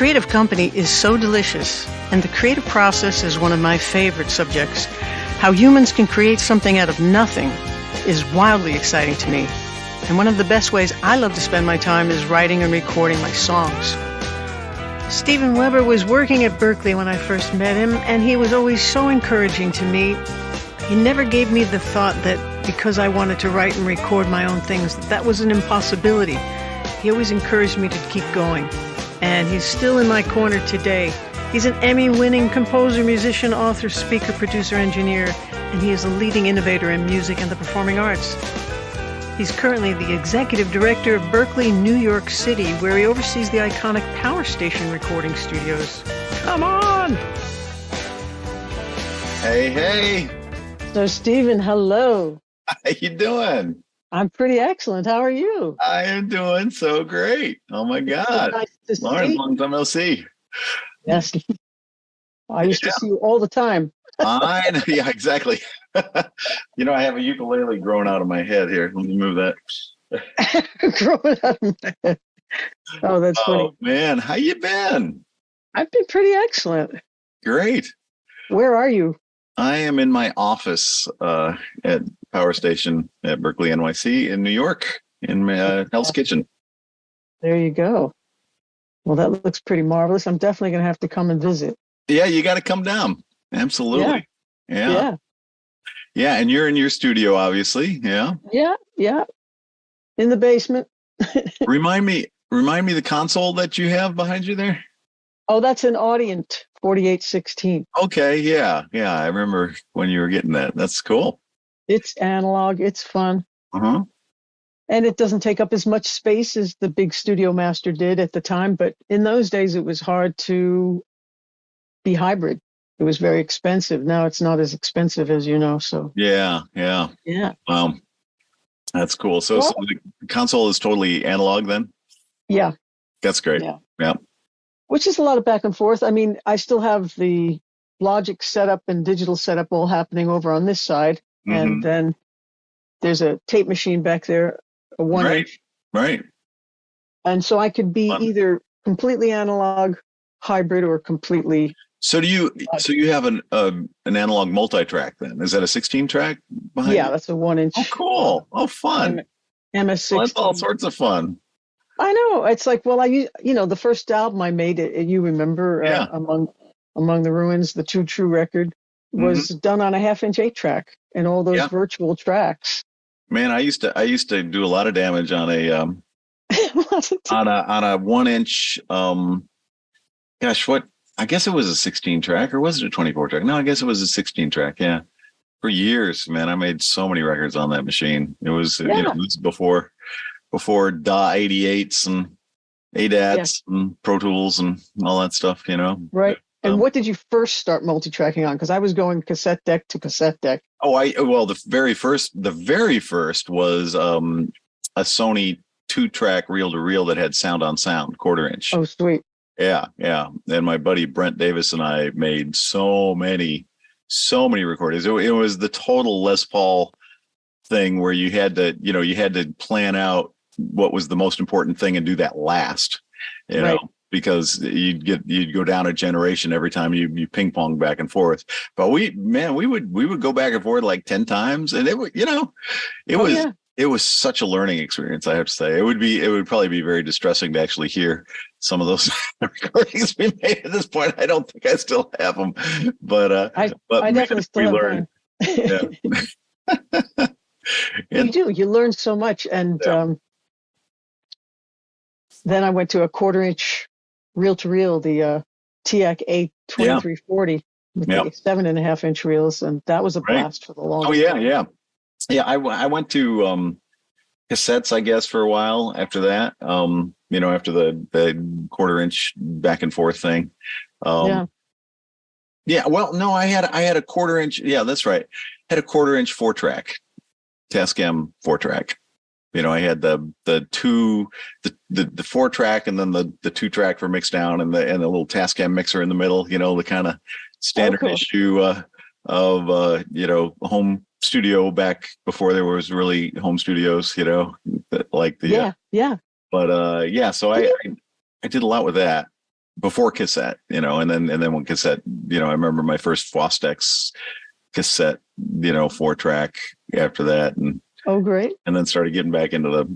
creative company is so delicious, and the creative process is one of my favorite subjects. How humans can create something out of nothing is wildly exciting to me. And one of the best ways I love to spend my time is writing and recording my songs. Steven Weber was working at Berklee when I first met him, and he was always so encouraging to me. He never gave me the thought that because I wanted to write and record my own things, that was an impossibility. He always encouraged me to keep going. And he's still in my corner today. He's an Emmy-winning composer, musician, author, speaker, producer, engineer, and he is a leading innovator in music and the performing arts. He's currently the executive director of Berklee, New York City, where he oversees the iconic Power Station recording studios. Come on! Hey. So, Steven, hello. How you doing? I'm pretty excellent. How are you? I am doing so great. Oh, my God. Nice to Lauren, see. long time no see. Yes. I used to see you all the time. I know. Yeah, exactly. I have a ukulele growing out of my head here. Let me move that. Growing out of my head. Oh, that's funny. Oh, man. How you been? I've been pretty excellent. Great. Where are you? I am in my office at Power Station at Berklee, NYC in New York in Hell's Kitchen. There you go. Well, that looks pretty marvelous. I'm definitely going to have to come and visit. Yeah, you got to come down. Absolutely. Yeah. Yeah, and you're in your studio, obviously. Yeah. Yeah. In the basement. Remind me the console that you have behind you there. Oh, that's an Audient 4816. Okay, yeah. I remember when you were getting that. That's cool. It's analog. It's fun. Uh-huh. And it doesn't take up as much space as the big Studio Master did at the time. But in those days, it was hard to be hybrid. It was very expensive. Now it's not as expensive as you know. So Yeah. That's cool. So the console is totally analog then? Yeah. That's great. Yeah. Which is a lot of back and forth. I mean, I still have the Logic setup and digital setup all happening over on this side. Mm-hmm. And then there's a tape machine back there, a 1-inch. Right. And so I could be either completely analog, hybrid, or completely. So you have an analog multi-track then? Is that a 16-track behind you? That's a 1-inch. Oh, cool. Oh, fun. MS-16. Well, that's all sorts of fun. I know. It's like, well, the first album I made, you remember, Among the Ruins, the Two True record, was done on a 1/2-inch 8-track and all those virtual tracks. Man, I used to do a lot of damage on a on a 1-inch. I guess it was a 16-track, or was it a 24-track? No, I guess it was a 16-track. Yeah, for years, man, I made so many records on that machine. It was it was before DAW 88s and ADATs and Pro Tools and all that stuff. Right. And what did you first start multi-tracking on? Because I was going cassette deck to cassette deck. The very first was a Sony 2-track reel-to-reel that had sound on sound, 1/4 inch. Oh, sweet. Yeah. And my buddy Brent Davis and I made so many recordings. It was the total Les Paul thing where you had to plan out what was the most important thing and do that last, know, because you'd go down a generation every time you ping pong back and forth. But we would go back and forth like 10 times, and it was such a learning experience, I have to say. It would probably be very distressing to actually hear some of those recordings we made at this point. I don't think I still have them, but I definitely still have them. You learn so much. And then I went to a 1/4-inch reel-to-reel, the TAC A2340 with the 7.5-inch reels, and that was a blast for the longest time. Yeah, I went to cassettes, I guess, for a while after that. After the 1/4-inch back and forth thing. I had a 1/4-inch. Yeah, that's right. Had a 1/4-inch 4-track, Tascam 4-track. I had the 4-track and then the 2-track for mix down and the little Tascam mixer in the middle. The kind of standard issue of home studio back before there was really home studios. Like the But so I did a lot with that. before cassette, and then when cassette, I remember my first Fostex cassette, 4-track after that. Oh, great. And then started getting back into the,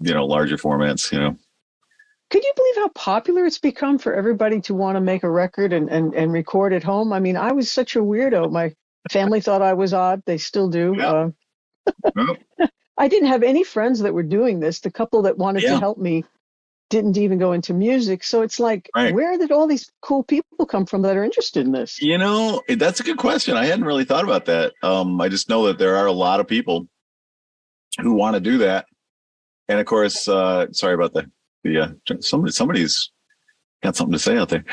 larger formats, Could you believe how popular it's become for everybody to want to make a record and record at home? I mean, I was such a weirdo. My family thought I was odd. They still do. Yeah. Well, I didn't have any friends that were doing this. The couple that wanted to help me didn't even go into music. So it's like, where did all these cool people come from that are interested in this? That's a good question. I hadn't really thought about that. I just know that there are a lot of people who want to do that. And of course, sorry about the somebody's got something to say out there.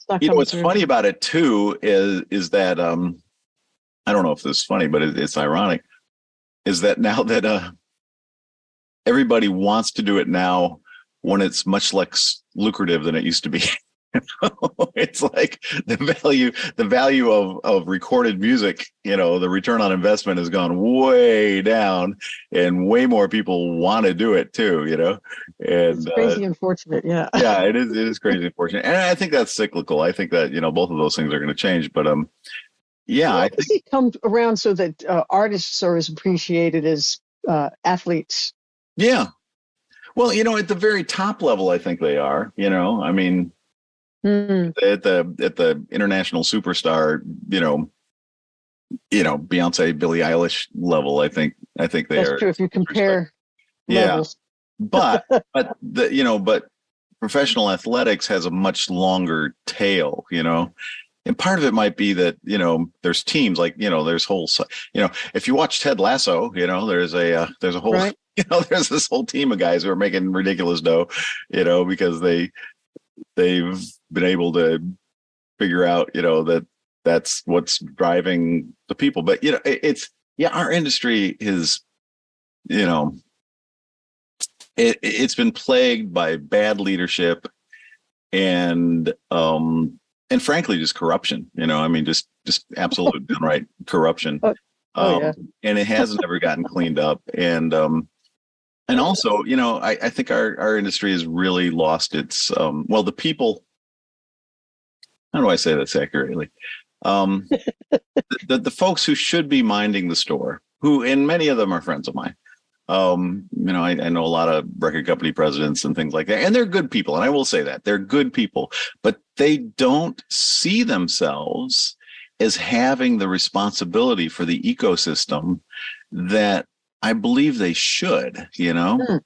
What's funny about it too is that I don't know if this is funny, but it's ironic, is that now that everybody wants to do it now when it's much less lucrative than it used to be. It's like the value of recorded music, the return on investment has gone way down, and way more people want to do it too, and it's crazy unfortunate. Yeah. Yeah, it is crazy unfortunate. And I think that's cyclical. I think that, both of those things are going to change, but I think it comes around so that artists are as appreciated as athletes. Yeah. Well, at the very top level, I think they are, I mean, at the international superstar, Beyonce, Billie Eilish level, I think they That's are. True. If you compare levels. But professional athletics has a much longer tail, and part of it might be that, there's teams like, there's whole, if you watch Ted Lasso, there's a whole, right. There's this whole team of guys who are making ridiculous dough, because they've been able to figure out, that's what's driving the people. But, our industry is, it's been plagued by bad leadership and frankly, just corruption, I mean, just absolute downright corruption. Yeah. And it hasn't ever gotten cleaned up. And also, I think our industry has really lost its, the people, how do I say this accurately? The folks who should be minding the store, and many of them are friends of mine. I know a lot of record company presidents and things like that, and they're good people. And I will say that they're good people, but they don't see themselves as having the responsibility for the ecosystem that I believe they should, and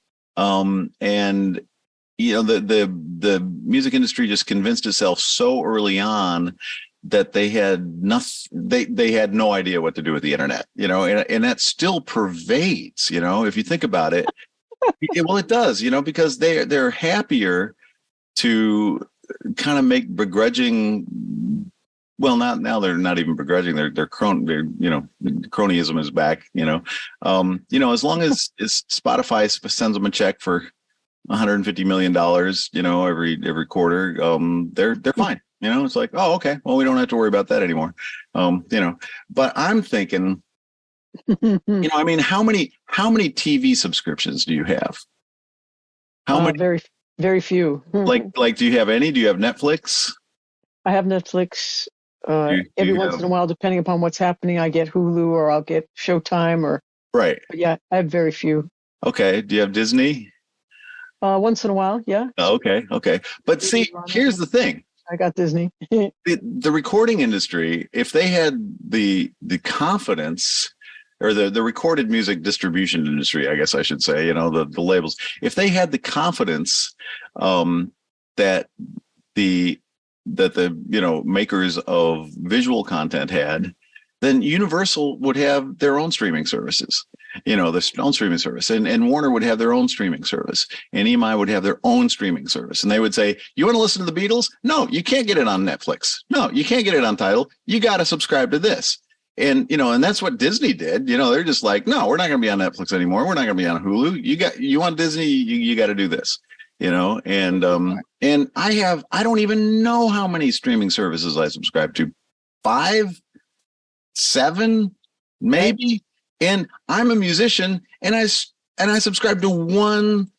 the music industry just convinced itself so early on that they had nothing, they had no idea what to do with the internet, and that still pervades, if you think about it. Well, it does, because they're happier to kind of make begrudging. Well, now they're not even begrudging. They're cronyism is back. As long as Spotify sends them a check for $150 million, every quarter, they're fine. It's like, oh, okay, well, we don't have to worry about that anymore. But I'm thinking, I mean, how many TV subscriptions do you have? How many? Very, very few. Like, do you have any? Do you have Netflix? I have Netflix. Every once in a while, depending upon what's happening, I get Hulu or I'll get Showtime or. Right. But yeah, I have very few. Okay. Do you have Disney? Once in a while, yeah. Okay. But see, here's the thing. I got Disney. The recording industry, if they had the confidence, or the recorded music distribution industry, I guess I should say, the labels, if they had the confidence that the makers of visual content had, then Universal would have their own streaming services, their own streaming service, and Warner would have their own streaming service, and EMI would have their own streaming service. And they would say, you want to listen to the Beatles? No, you can't get it on Netflix. No, you can't get it on Tidal. You got to subscribe to this. And, and that's what Disney did. They're just like, no, we're not going to be on Netflix anymore. We're not going to be on Hulu. You want Disney, you got to do this. And I don't even know how many streaming services I subscribe to. 5, 7, maybe. And I'm a musician, and I subscribe to one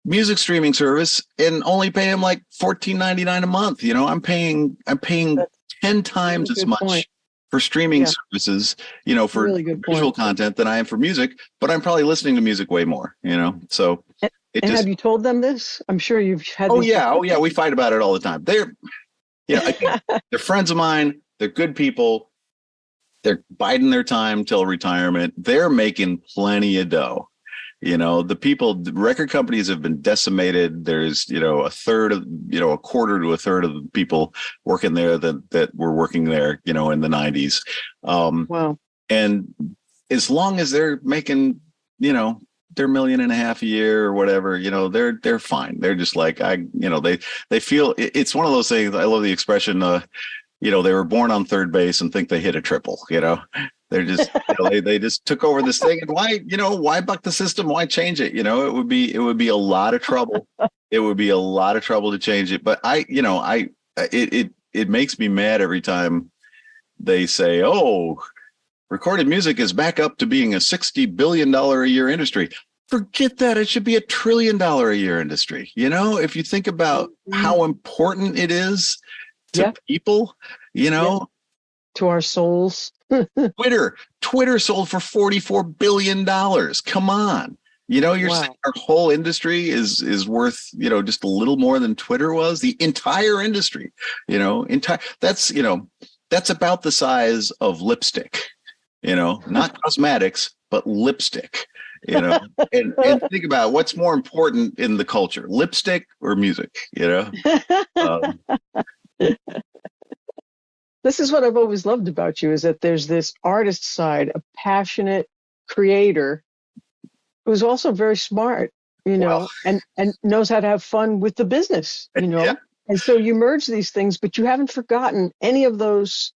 music streaming service and only pay them like $14.99 a month. I'm paying That's 10 a really times as good point. much for streaming Yeah, services, for really good visual point. content than I am for music, but I'm probably listening to music way more, So And, it and have just, you told them this? I'm sure you've had oh these yeah, oh yeah, discussions. we fight about it all the time. Again, they're friends of mine. They're good people. They're biding their time till retirement. They're making plenty of dough. The record companies have been decimated. There's, a third of, a quarter to a third of the people working there that were working there, in the 90s. Wow. And as long as they're making, their $1.5 million a year or whatever, they're fine. They're just like, they feel it's one of those things. I love the expression, they were born on third base and think they hit a triple, They're just, they just took over this thing. And why buck the system? Why change it? It would be a lot of trouble. It would be a lot of trouble to change it. But it makes me mad every time they say, oh, recorded music is back up to being a $60 billion a year industry. Forget that. It should be $1 trillion a year industry. If you think about how important it is to people, to our souls. Twitter sold for $44 billion. Come on. You're saying our whole industry is worth, just a little more than Twitter was. The entire industry, that's about the size of lipstick, not cosmetics, but lipstick, and think about what's more important in the culture, lipstick or music, um, This is what I've always loved about you, is that there's this artist side, a passionate creator who's also very smart, well, and knows how to have fun with the business, yeah. And so you merge these things, but you haven't forgotten any of those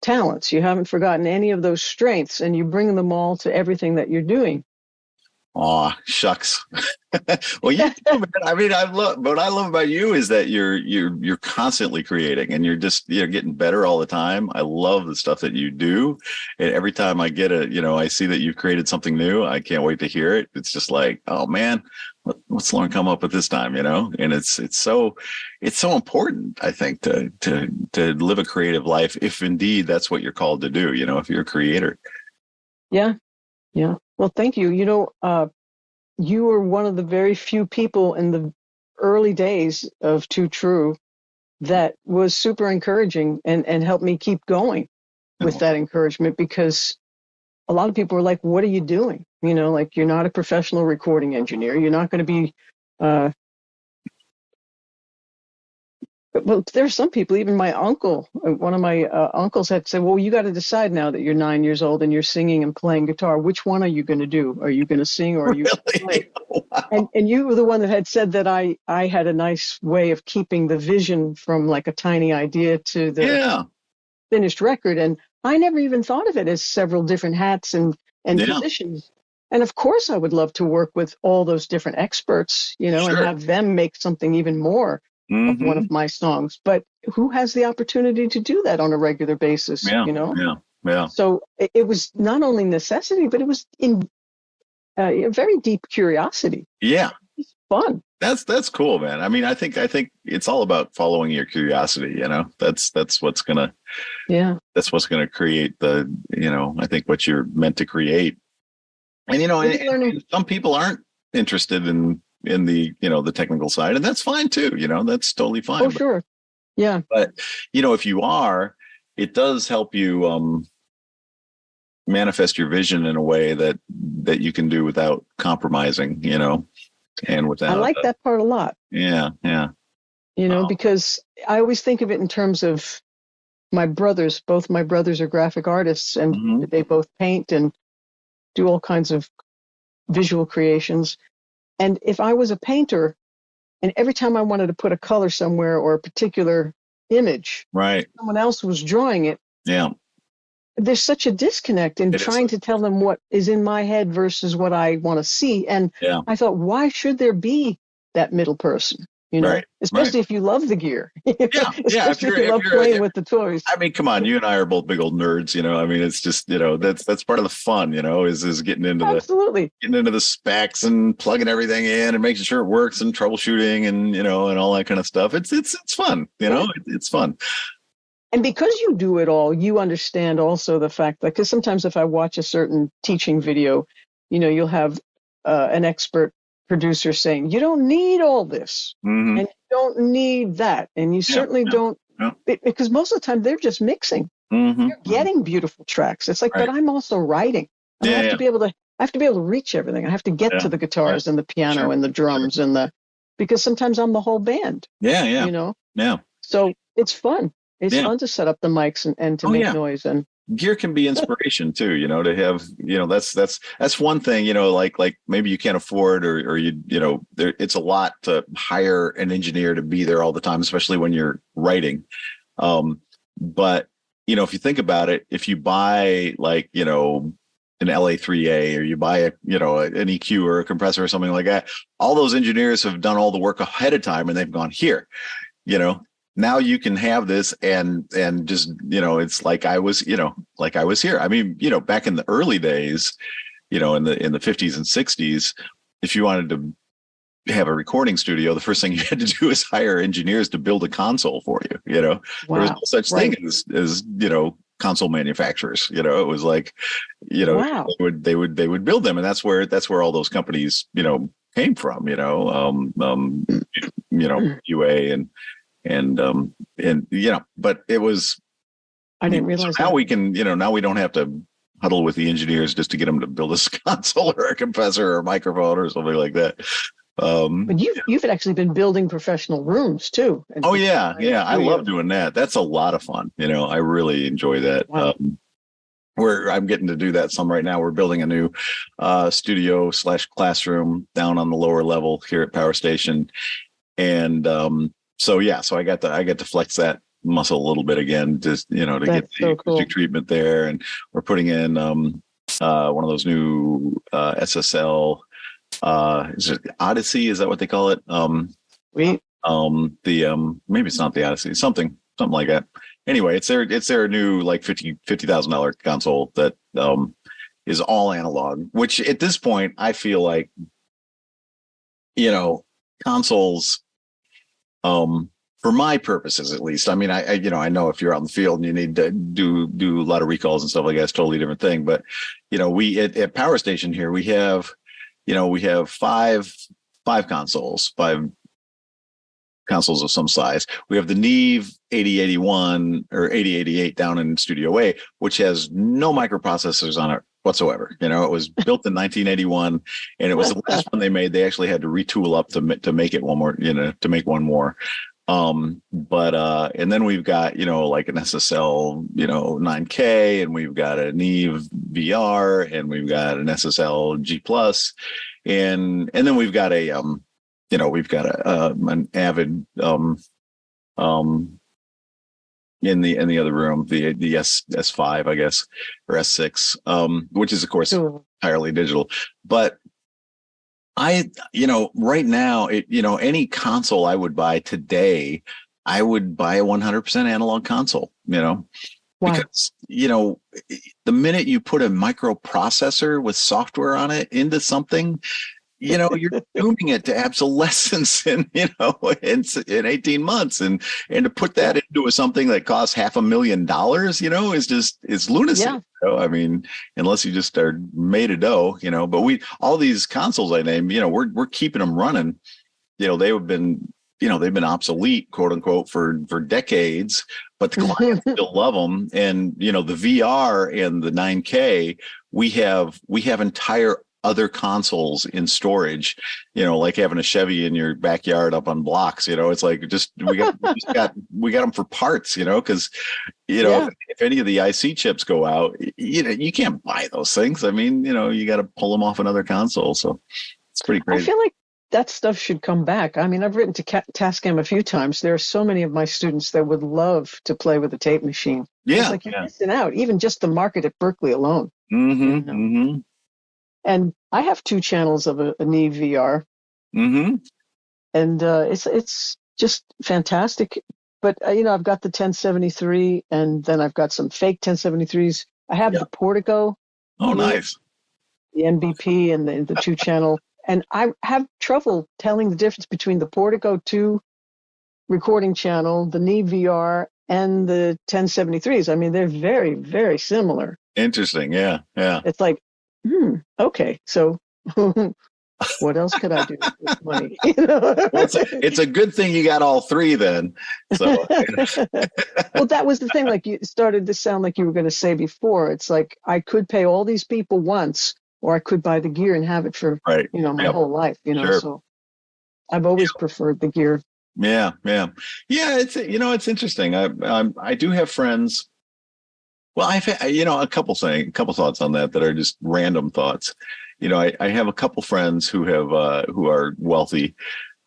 talents. You haven't forgotten any of those strengths, and you bring them all to everything that you're doing. Oh, shucks. Well, you do, man. I mean, what I love about you is that you're constantly creating, and you're just, getting better all the time. I love the stuff that you do. And every time I get I see that you've created something new, I can't wait to hear it. It's just like, oh man, what's Lauren come up with this time, And it's so important, I think, to live a creative life, if indeed that's what you're called to do, if you're a creator. Yeah. Yeah. Well, thank you. You were one of the very few people in the early days of Too True that was super encouraging and helped me keep going with that encouragement, because a lot of people were like, what are you doing? Like, you're not a professional recording engineer. You're not going to be, well, there's some people, even my uncle, one of my uncles had said, well, you got to decide now that you're 9 years old and you're singing and playing guitar. Which one are you going to do? Are you going to sing, or are you going to play? Wow. And you were the one that had said that I had a nice way of keeping the vision from like a tiny idea to the finished record. And I never even thought of it as several different hats and positions. And of course, I would love to work with all those different experts, and have them make something even more of one of my songs. But who has the opportunity to do that on a regular basis? Yeah. So it was not only necessity, but it was in a very deep curiosity. Yeah, it's fun. That's cool, man. I mean, I think it's all about following your curiosity. That's what's gonna create the I think what you're meant to create. And and some people aren't interested in the the technical side, and that's fine too. That's totally fine. Oh, sure. Yeah. But if you are, it does help you manifest your vision in a way that you can do without compromising, and without. I like that part a lot. Yeah. Because I always think of it in terms of my brothers. Both my brothers are graphic artists, and they both paint and do all kinds of visual creations. And if I was a painter, and every time I wanted to put a color somewhere or a particular image, right, someone else was drawing it. Yeah. There's such a disconnect in trying to tell them what is in my head versus what I want to see. And I thought, why should there be that middle person? Right. especially if you love the gear, Yeah. Yeah. especially if you love playing with the toys. I mean, come on, you and I are both big old nerds, I mean, it's just, that's part of the fun, is getting into Absolutely. the specs and plugging everything in and making sure it works and troubleshooting and, and all that kind of stuff. It's fun, it's fun. And because you do it all, you understand also the fact that, because sometimes if I watch a certain teaching video, you'll have an expert producer saying, you don't need all this, Mm-hmm. and you don't need that. And you certainly don't, because most of the time they're just mixing. Mm-hmm. You're getting beautiful tracks. It's like, Right. but I'm also writing. I have to be able to reach everything. I have to get to the guitars and the piano and the drums because sometimes I'm the whole band. Yeah. Yeah. So it's fun. It's fun to set up the mics and to make noise. And gear can be inspiration too, to have, that's one thing, like maybe you can't afford or it's a lot to hire an engineer to be there all the time, especially when you're writing. But, if you think about it, if you buy like, an LA3A or you buy an EQ or a compressor or something like that, all those engineers have done all the work ahead of time and they've gone here, now you can have this and just, it's like I was here. I mean, back in the early days, in the 50s and 60s, if you wanted to have a recording studio, the first thing you had to do is hire engineers to build a console for you. There was no such thing as console manufacturers. It was like, wow. they would build them, and that's where all those companies, came from. UA and but it was. I didn't realize. So now we can, now we don't have to huddle with the engineers just to get them to build a console or a compressor or a microphone or something like that. But you've actually been building professional rooms too. Oh yeah. I love doing that. That's a lot of fun. I really enjoy that. Wow. I'm getting to do that some right now. We're building a new studio / classroom down on the lower level here at Power Station, and so I got to flex that muscle a little bit again, just to get the acoustic treatment there, and we're putting in one of those new SSL. Is it Odyssey? Is that what they call it? Maybe it's not the Odyssey, something like that. Anyway, it's their new like $50,000 console that is all analog, which at this point I feel like consoles, for my purposes at least. I mean, I know if you're out in the field and you need to do a lot of recalls and stuff like that, it's a totally different thing. But we at Power Station here we have five consoles of some size. We have the Neve 8081 or 8088 down in Studio A, which has no microprocessors on it whatsoever. It was built in 1981, and it was the last one they made. They actually had to retool up to make it one more, to make one more. And then we've got, like an SSL, 9K, and we've got a Neve VR, and we've got an SSL G Plus, and then we've got an Avid, in the other room, the S5, I guess, or S6, which is of course entirely digital. But right now, any console I would buy today, I would buy a 100% analog console, because, the minute you put a microprocessor with software on it into something, you're dooming it to obsolescence in 18 months. And to put that into something that costs $500,000, is lunacy. Yeah. I mean, unless you just are made of dough, but all these consoles I named, we're keeping them running. They've been obsolete, quote unquote, for decades, but the clients still love them. And, the VR and the 9K, we have entire other consoles in storage, like having a Chevy in your backyard up on blocks. It's like we got them for parts, because if any of the IC chips go out, you can't buy those things. I mean, you got to pull them off another console. So it's pretty crazy. I feel like that stuff should come back. I mean, I've written to Tascam a few times. There are so many of my students that would love to play with a tape machine. Yeah, it's like you're missing out, even just the market at Berkeley alone. Mm-hmm, mm-hmm. And I have 2 channels of a Neve VR. Mm-hmm. and it's just fantastic. But I've got the 1073, and then I've got some fake 1073s. I have Yeah. the Portico, Oh, nice. the NBP, and the 2-channel, and I have trouble telling the difference between the Portico 2 recording channel, the Neve VR, and the 1073s. I mean, they're very, very similar. Interesting. Yeah. Yeah. It's like, okay, so what else could I do with money? Well, it's a good thing you got all three then. So, well, that was the thing. Like, you started to sound like you were going to say before. It's like I could pay all these people once, or I could buy the gear and have it for right. my Yep. whole life. Sure. So I've always preferred the gear. Yeah. Yeah. Yeah. It's interesting. I do have friends. Well, I've had, a couple thoughts on that are just random thoughts. I have a couple friends who are wealthy,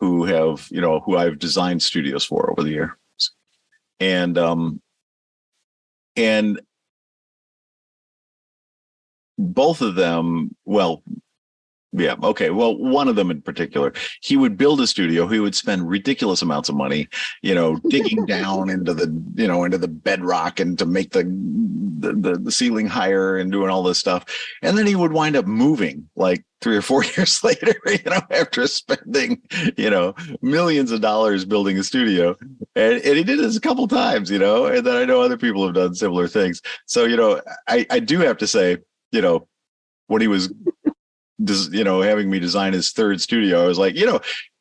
who have, who I've designed studios for over the years. And both of them, well, yeah. Okay. Well, one of them in particular, he would build a studio. He would spend ridiculous amounts of money, digging down into the bedrock and to make the ceiling higher and doing all this stuff. And then he would wind up moving like 3 or 4 years later, after spending, millions of dollars building a studio. And he did this a couple times, and then I know other people have done similar things. So, I do have to say, when he was having me design his third studio, I was like,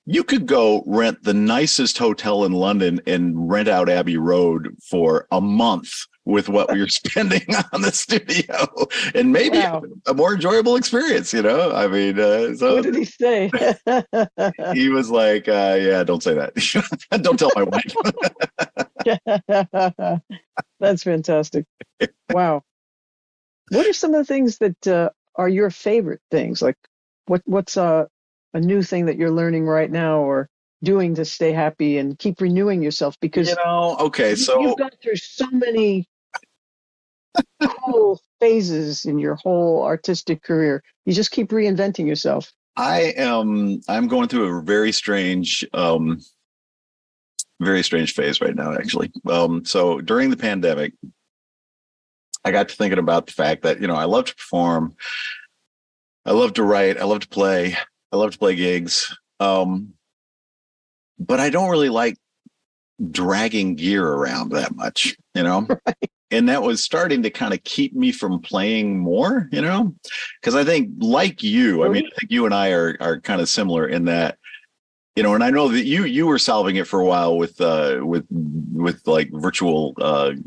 you could go rent the nicest hotel in London and rent out Abbey Road for a month with what you're spending on the studio, and maybe a more enjoyable experience. I mean, so what did he say? He was like, yeah, don't say that. Don't tell my wife. That's fantastic. Wow. What are some of the things that are your favorite things? Like what's a new thing that you're learning right now or doing to stay happy and keep renewing yourself? Because okay, so you've gone through so many cool phases in your whole artistic career. You just keep reinventing yourself. I'm going through a very strange phase right now, actually. So during the pandemic, I got to thinking about the fact that, I love to perform. I love to write. I love to play. I love to play gigs. But I don't really like dragging gear around that much, Right. And that was starting to kind of keep me from playing more, because I think like you, I think you and I are kind of similar in that, and I know that you were solving it for a while with like virtual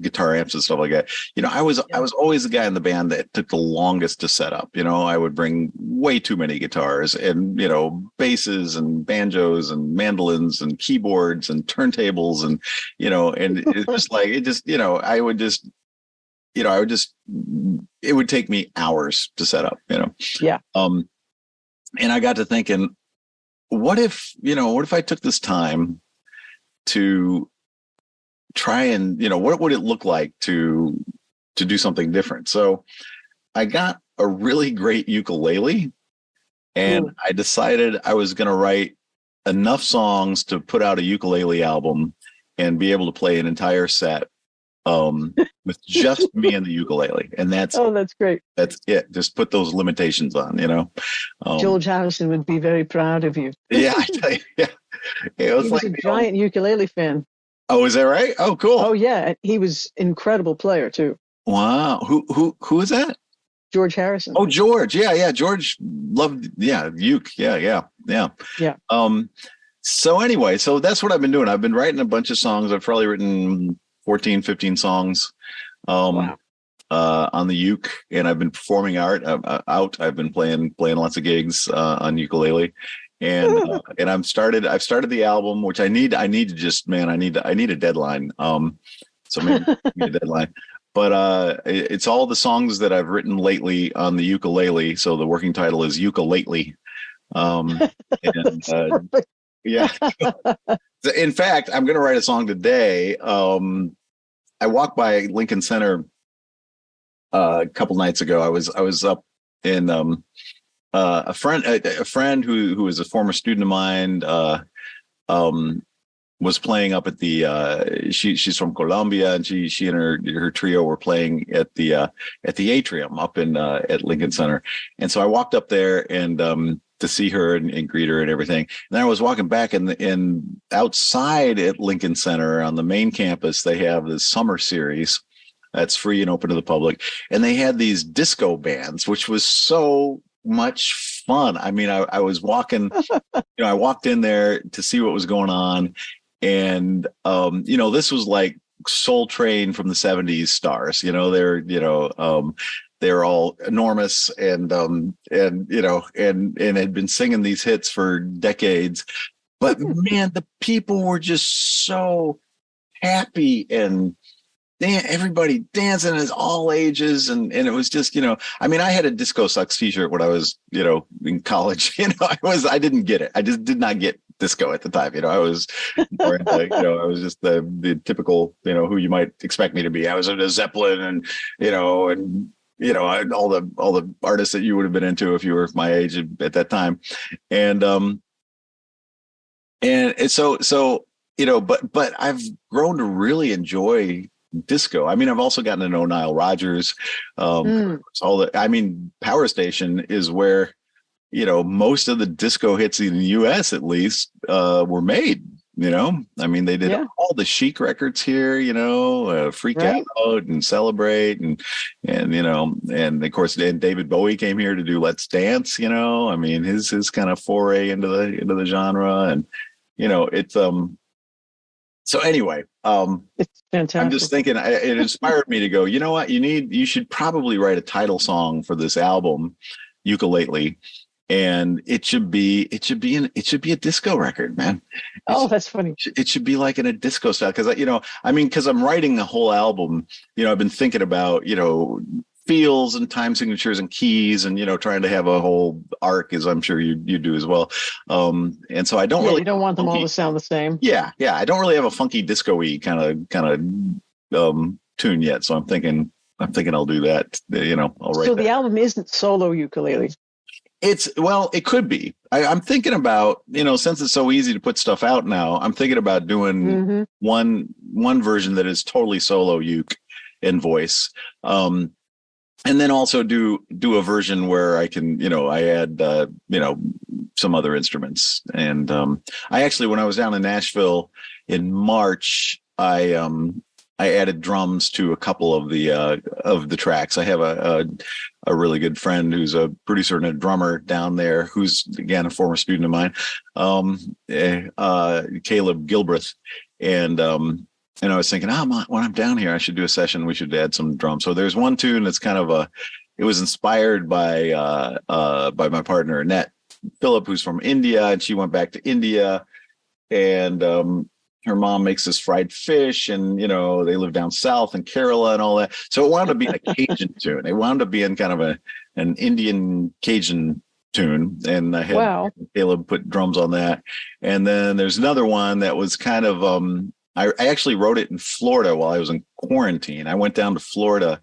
guitar amps and stuff like that. I was always the guy in the band that took the longest to set up. I would bring way too many guitars and basses and banjos and mandolins and keyboards and turntables and and it's just like it would take me hours to set up. Yeah. And I got to thinking, what if I took this time to try and, what would it look like to do something different? So I got a really great ukulele, and I decided I was going to write enough songs to put out a ukulele album and be able to play an entire set with just me and the ukulele. And that's great. That's it. Just put those limitations on, George Harrison would be very proud of you. Yeah, I tell you, yeah. He was a giant ukulele fan. Oh, is that right? Oh, cool. Oh, yeah. He was an incredible player too. Wow. Who is that? George Harrison. Oh, George. Yeah. George loved, uke. Yeah. So anyway, so that's what I've been doing. I've been writing a bunch of songs. I've probably written 14, 15 songs on the uke, and I've been performing out. I've been playing lots of gigs on ukulele, and I've started the album, which I need to just, I need a deadline. So maybe a deadline. But it's all the songs that I've written lately on the ukulele. So the working title is Ukulele. Yeah. In fact, I'm going to write a song today. I walked by Lincoln Center a couple nights ago. I was up in a friend who is a former student of mine was playing up at the she's from Colombia, and she and her trio were playing at the atrium up in at Lincoln Center. And so I walked up there and to see her and greet her and everything. And then I was walking back, and outside at Lincoln Center on the main campus, they have this summer series that's free and open to the public. And they had these disco bands, which was so much fun. I mean, I was walking, I walked in there to see what was going on. And, this was like Soul Train from the 70s stars, they're all enormous and had been singing these hits for decades. But man, the people were just so happy, and everybody dancing as all ages. And it was just, I had a Disco Sucks t-shirt when I was, in college. I didn't get it. I just did not get disco at the time. I was more into, I was just the typical, who you might expect me to be. I was into Zeppelin and all the artists that you would have been into if you were my age at that time. And so, but I've grown to really enjoy disco. I've also gotten to know Nile Rodgers. Power Station is where, most of the disco hits in the US at least were made. They did all the Chic records here, Freak Out and Celebrate and of course, then David Bowie came here to do Let's Dance, his kind of foray into the genre. And, it's, so anyway, it's fantastic. I'm just thinking it inspired me to go, you know what, you should probably write a title song for this album, Ukulele. And it should be a disco record, man. That's funny. It should be like in a disco style. Cause because I'm writing the whole album, I've been thinking about, feels and time signatures and keys and, trying to have a whole arc, as I'm sure you do as well. And so I don't really, you don't want them all to sound the same. Yeah. Yeah. I don't really have a funky disco-y kind of tune yet. So I'm thinking I'll do that. I'll write. So the album isn't solo ukulele. It could be. I'm thinking about, since it's so easy to put stuff out now, I'm thinking about doing one version that is totally solo uke and voice. And then also do a version where I can, I add, some other instruments. And I actually, when I was down in Nashville in March, I added drums to a couple of the tracks. I have a really good friend who's a producer and a drummer down there, who's again a former student of mine, Caleb Gilbreth, and I was thinking, when I'm down here, I should do a session. We should add some drums. So there's one tune that's kind of it was inspired by my partner Annette Phillip, who's from India, and she went back to India, and her mom makes this fried fish, and they live down south in Kerala and all that. So it wound up being a Cajun tune. It wound up being kind of an Indian Cajun tune, and I had Caleb put drums on that. And then there's another one that was kind of I actually wrote it in Florida while I was in quarantine. I went down to Florida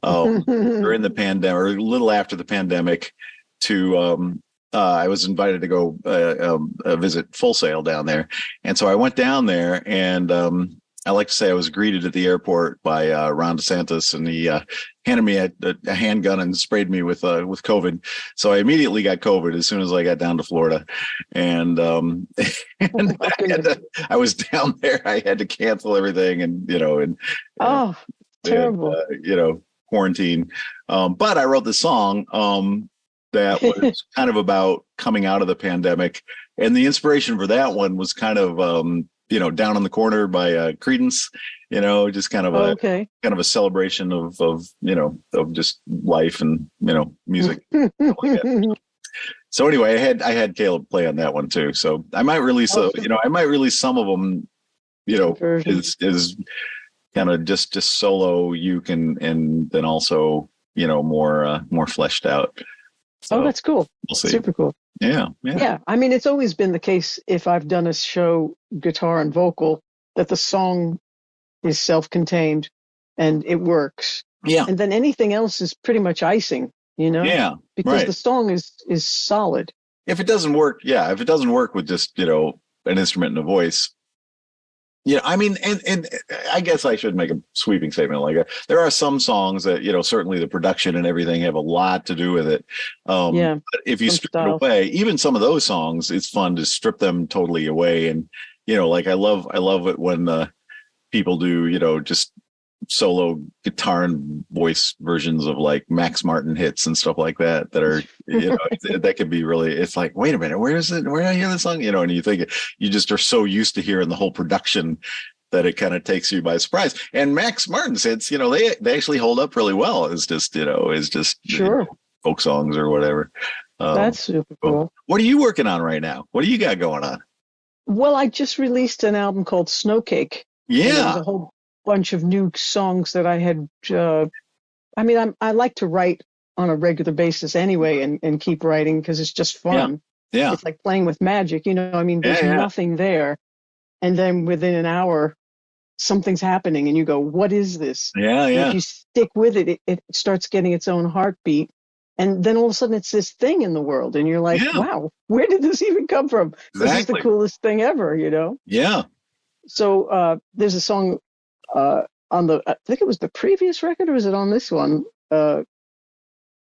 during the pandemic, or a little after the pandemic, to I was invited to go visit Full Sail down there. And so I went down there, and I like to say I was greeted at the airport by Ron DeSantis, and he handed me a handgun and sprayed me with COVID. So I immediately got COVID as soon as I got down to Florida. And, I was down there. I had to cancel everything, and, terrible. And, quarantine. But I wrote the song that was kind of about coming out of the pandemic. And the inspiration for that one was kind of, Down in the Corner by Creedence, just kind of a celebration of just life and, music. So anyway, I had Caleb play on that one too. So I might release some of them, is kind of just solo uke and then also, more fleshed out. So that's cool. We'll see. Super cool. Yeah. It's always been the case, if I've done a show, guitar and vocal, that the song is self-contained and it works. Yeah. And then anything else is pretty much icing, Yeah. Because the song is solid. If it doesn't work with just, an instrument and a voice. Yeah, I mean, and I guess I should make a sweeping statement like that. There are some songs that, certainly the production and everything have a lot to do with it. Yeah. But if you Some strip styles. it away, even some of those songs, it's fun to strip them totally away. And, like I love it when people do, just solo guitar and voice versions of like Max Martin hits and stuff like that are, that could be really, it's like, wait a minute, where is it? Where did I hear this song? And you think you just are so used to hearing the whole production that it kind of takes you by surprise. And Max Martin's hits, they actually hold up really well. It's just, Sure. Folk songs or whatever. That's super cool. What are you working on right now? What do you got going on? Well, I just released an album called Snowcake. Yeah. And there was a whole bunch of new songs that I had. I like to write on a regular basis anyway, and keep writing because it's just fun. Yeah. It's like playing with magic, there's nothing there. And then within an hour, something's happening and you go, what is this? Yeah. And if you stick with it, it starts getting its own heartbeat. And then all of a sudden it's this thing in the world. And you're like, wow, where did this even come from? Exactly. This is the coolest thing ever, Yeah. So there's a song on I think it was the previous record, or was it on this one,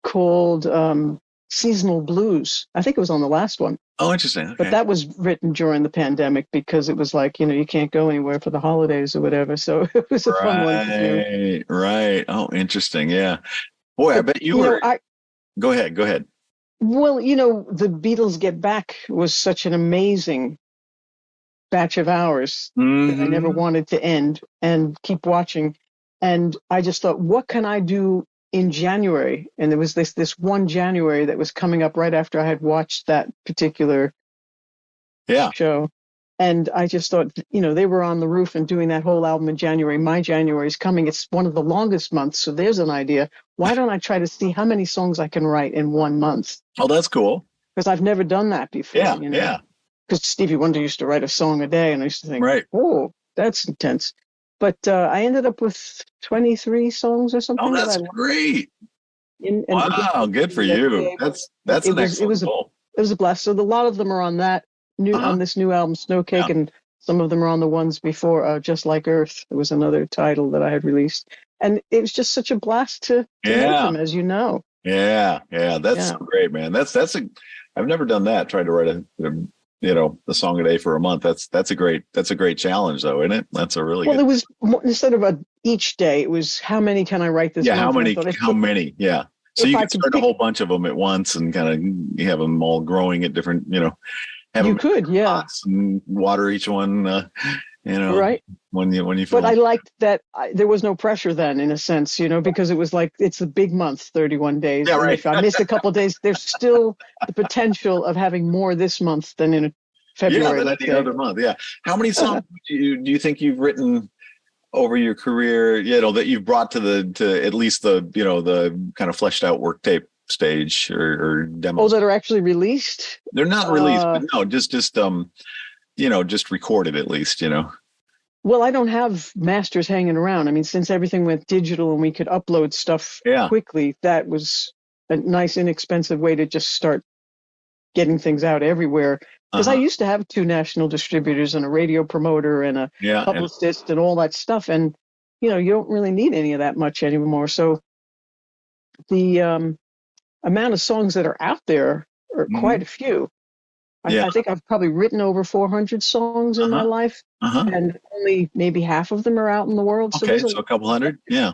called Seasonal Blues. I think it was on the last one. Oh, interesting. Okay. But that was written during the pandemic because it was like, you can't go anywhere for the holidays or whatever. So it was a fun one to do. Right. Oh, interesting. Yeah. Boy, I bet you were. Go ahead. Well, the Beatles Get Back was such an amazing batch of hours that I never wanted to end and keep watching. And I just thought, what can I do in January? And there was this one January that was coming up right after I had watched that particular show. And I just thought, they were on the roof and doing that whole album in January. My January is coming. It's one of the longest months. So there's an idea. Why don't I try to see how many songs I can write in 1 month? Oh, that's cool. Because I've never done that before. Yeah. Because Stevie Wonder used to write a song a day, and I used to think, oh, that's intense. But I ended up with 23 songs or something. Oh, that's great. Wow, good for you. That's an excellent goal. It was a blast. So a lot of them are on that on this new album, Snowcake, and some of them are on the ones before, Just Like Earth. There was another title that I had released. And it was just such a blast to make them, as you know. Yeah. That's so great, man. I've never done that. Tried to write a song a day for a month. That's a great challenge though, isn't it? That's a really it was instead of each day, it was how many can I write this month? How many? Yeah. So you can start a whole bunch of them at once and kind of have them all growing at different, you could, and water each one, right. When you feel. But I liked that there was no pressure then, in a sense, because it was like, it's a big month, 31 days. Yeah, right. If I missed a couple of days, there's still the potential of having more this month than in February. Than any other month. Yeah. How many songs do you think you've written over your career, that you've brought to at least the kind of fleshed out work tape stage or demos? Oh, that are actually released? They're not released, but no, just recorded at least, Well, I don't have masters hanging around. I mean, since everything went digital and we could upload stuff quickly, that was a nice, inexpensive way to just start getting things out everywhere. Because I used to have 2 national distributors and a radio promoter and a publicist and all that stuff. And, you don't really need any of that much anymore. So the amount of songs that are out there are quite a few. I think I've probably written over 400 songs in my life, and only maybe half of them are out in the world. Okay, so a couple hundred? Yeah.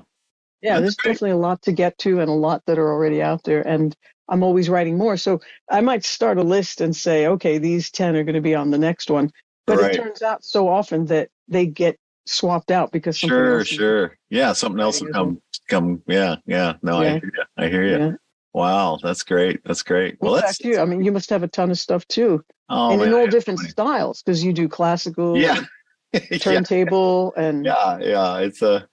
Yeah, there's definitely a lot to get to and a lot that are already out there. And I'm always writing more. So I might start a list and say, okay, these 10 are going to be on the next one. But it turns out so often that they get swapped out because something else. Sure. Yeah, something else will come. Yeah. No, I hear you. Yeah. Wow, that's great. Well, that's you. I mean, you must have a ton of stuff too. Oh, and in all different styles, because you do classical, turntable, and it's a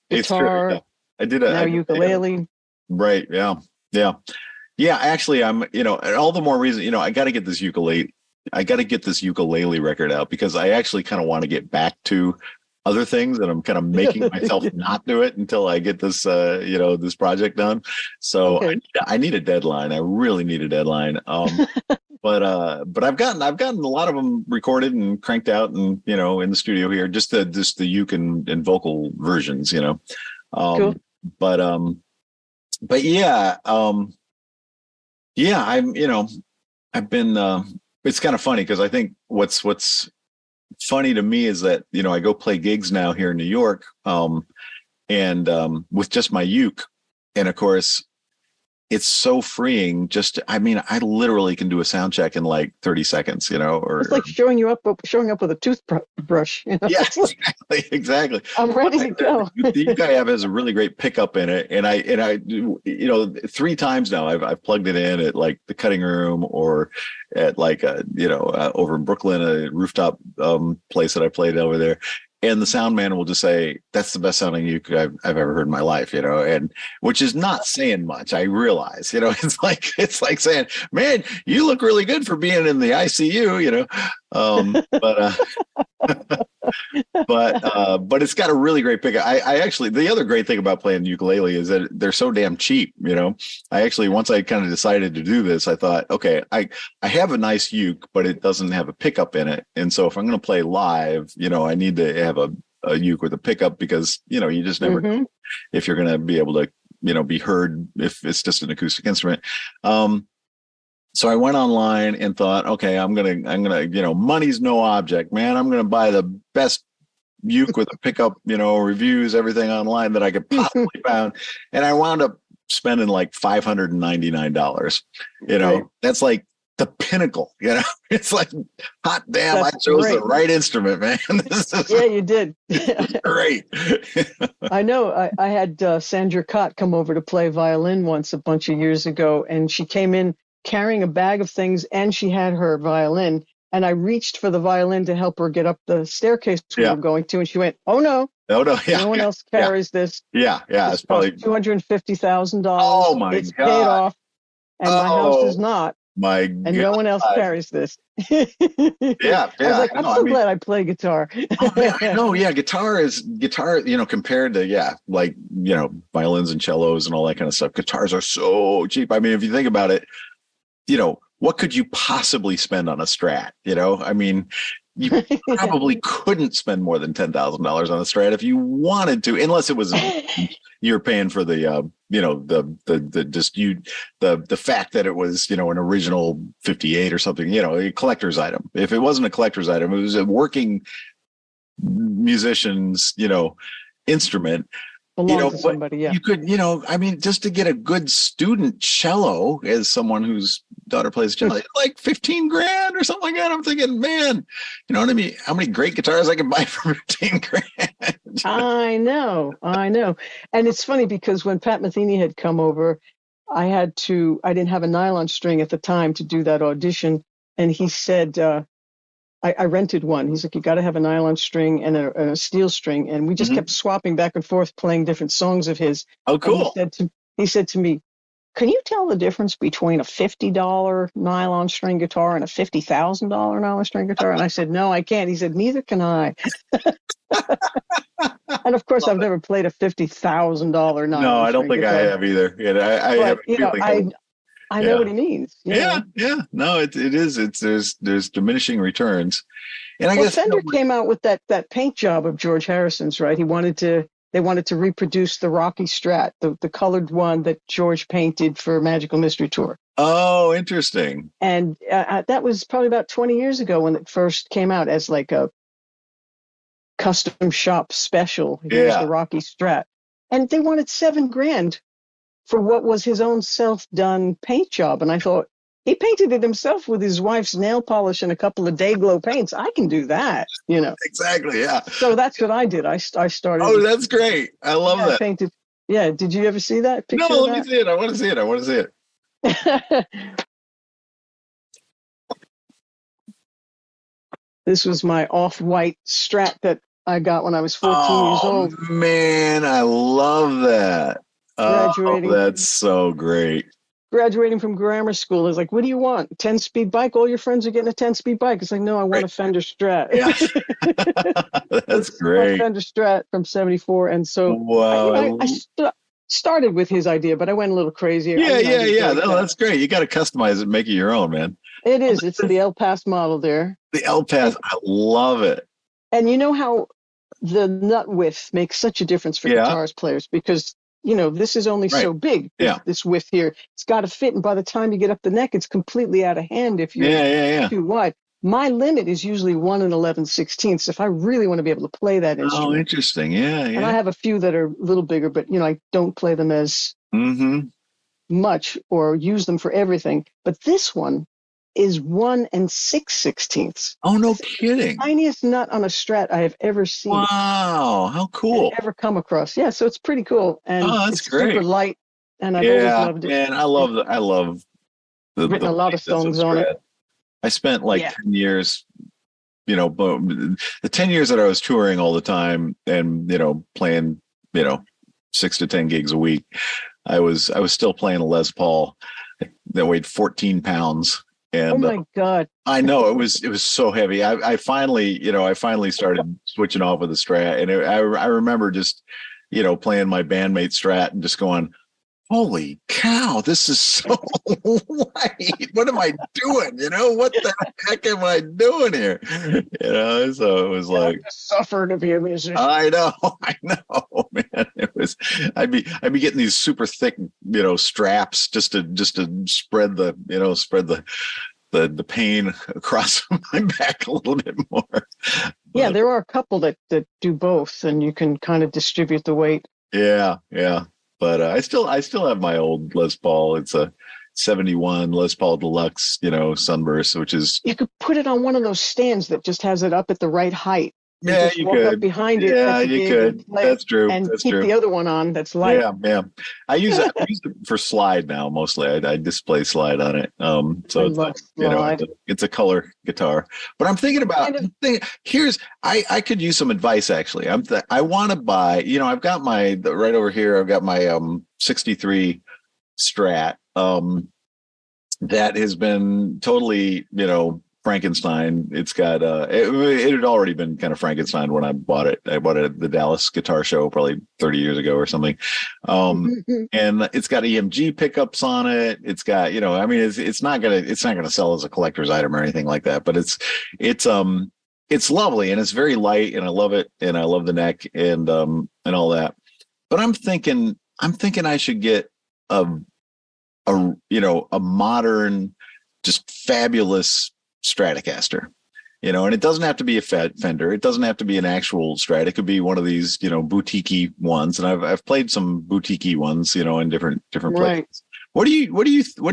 guitar. It's true. I did ukulele. Right. Yeah. Actually, I'm. And all the more reason. I got to get this ukulele. I got to get this ukulele record out because I actually kind of want to get back to other things, and I'm kind of making myself not do it until I get this, this project done. So I need a deadline. I really need a deadline. but I've gotten a lot of them recorded and cranked out, and in the studio here, just the uke and vocal versions, Cool. um, but but yeah, yeah, I've been. It's kind of funny because I think what's funny to me is that I go play gigs now here in New York, and with just my uke, and of course it's so freeing. I literally can do a sound check in like 30 seconds, or It's like showing up with a toothbrush. yeah, exactly. I'm ready to go. The uke I have has a really great pickup in it, and I 3 times now I've plugged it in at like the Cutting Room, or at like over in Brooklyn, a rooftop place that I played over there. And the sound man will just say, "That's the best sounding uke I've ever heard in my life," and which is not saying much. I realize, it's like saying, "Man, you look really good for being in the ICU," but it's got a really great pickup. I actually, the other great thing about playing ukulele is that they're so damn cheap. I actually, once I kind of decided to do this, I thought, okay, I have a nice uke, but it doesn't have a pickup in it. And so if I'm going to play live, I need to have a uke with a pickup, because, you just never know if you're going to be able to, be heard if it's just an acoustic instrument. So I went online and thought, okay, I'm gonna, money's no object, man. I'm gonna buy the best uke with a pickup, reviews, everything online that I could possibly find. And I wound up spending like $599. Right. That's like the pinnacle, it's like, hot damn, That's I chose great. the right instrument, man. Yeah, you did. Great. I know. I had Sandra Cott come over to play violin once a bunch of years ago, and she came in carrying a bag of things, and she had her violin. And I reached for the violin to help her get up the staircase we were going to, and she went, "Oh no, no, no one else carries this." Yeah, it's probably $250,000. Oh my it's God, paid off, and my house is not. My and God. No one else carries this. Yeah. I was like, I'm so glad I play guitar. No, yeah, guitar, compared to violins and cellos and all that kind of stuff. Guitars are so cheap. I mean, if you think about it, what could you possibly spend on a Strat? You probably couldn't spend more than $10,000 on a Strat if you wanted to, unless it was you're paying for the the fact that it was an original 58 or something, a collector's item. If it wasn't a collector's item, it was a working musician's instrument. To somebody, yeah. You could, just to get a good student cello, as someone whose daughter plays cello, like 15 grand or something like that. I'm thinking, man, what I mean? How many great guitars I can buy for 15 grand? I know. And it's funny because when Pat Metheny had come over, I didn't have a nylon string at the time to do that audition. And he said, I rented one. He's like, you got to have a nylon string and a steel string. And we just kept swapping back and forth, playing different songs of his. Oh, cool. He said to me, can you tell the difference between a $50 nylon string guitar and a $50,000 nylon string guitar? And I said, no, I can't. He said, neither can I. And of course, I've never played a $50,000 nylon string. No, I don't think guitar. I have either. I know what he means. Yeah. No, it is. There's diminishing returns. And I guess Fender came out with that paint job of George Harrison's, right? They wanted to reproduce the Rocky Strat, the colored one that George painted for Magical Mystery Tour. Oh, interesting. And that was probably about 20 years ago when it first came out as like a custom shop special. Here's the Rocky Strat. And they wanted $7,000 for what was his own self-done paint job. And I thought, he painted it himself with his wife's nail polish and a couple of Day-Glo paints. I can do that, Exactly, yeah. So that's what I did. I started. Oh, that's great. I love that. I painted. Yeah. Did you ever see that picture? No, let me see it. I want to see it. This was my off-white Strat that I got when I was 14 years old. Man, I love that. Graduating. That's so great. Graduating from grammar school is like, what do you want? 10-speed bike? All your friends are getting a 10-speed bike. It's like, no, I want a Fender Strat. Yeah. That's great. My Fender Strat from 74. And so wow. I started with his idea, but I went a little crazier. Yeah. No, that's great. You got to customize it and make it your own, man. It is. It's the El Paso model there. The El Paso, I love it. And you know how the nut width makes such a difference for Yeah. guitarist players because, this is only Right. so big, Yeah. this width here. It's got to fit. And by the time you get up the neck, it's completely out of hand if you're too wide. My limit is usually 1 11/16 if I really want to be able to play that instrument. Oh, interesting. Yeah, yeah. And I have a few that are a little bigger, but, I don't play them as much or use them for everything. But this one is 1 6/16. Oh, no kidding. Tiniest nut on a Strat I have ever seen. Wow, how cool. Ever come across. Yeah, so it's pretty cool. And that's it's great. super light. And I've always loved it. Man, I love written a lot of songs on it. I spent 10 years, but the 10 years that I was touring all the time and, playing, 6 to 10 gigs a week, I was still playing a Les Paul that weighed 14 pounds. And, oh my God. I know it was so heavy. I finally started switching off with the Strat, and I remember just, playing my bandmate Strat and just going, holy cow, this is so light. What am I doing? What the heck am I doing here? So it was like suffer to be a musician. I know, man. It was I'd be getting these super thick, straps just to spread the pain across my back a little bit more. Yeah, there are a couple that do both, and you can kind of distribute the weight. Yeah. But I still have my old Les Paul. It's a 71 Les Paul Deluxe, Sunburst, which is... You could put it on one of those stands that just has it up at the right height. Yeah, you could. Up behind it. Yeah, you could. That's true. And that's keep true. the other one on that's light. Yeah. I use it for slide now mostly. I display slide on it. So it's a color guitar. But I'm thinking about I could use some advice actually. I want to buy. I've got right over here. I've got my 63 Strat that has been totally Frankenstein. It's got it had already been kind of Frankenstein when I bought it. I bought it at the Dallas Guitar Show probably 30 years ago or something. And it's got EMG pickups on it. It's got, it's not gonna sell as a collector's item or anything like that, but it's lovely and it's very light and I love it and I love the neck and all that. But I'm thinking I should get a modern, just fabulous Stratocaster, and it doesn't have to be a Fender. It doesn't have to be an actual Strat. It could be one of these, boutique-y ones. And I've played some boutique-y ones, in different places. Right. What's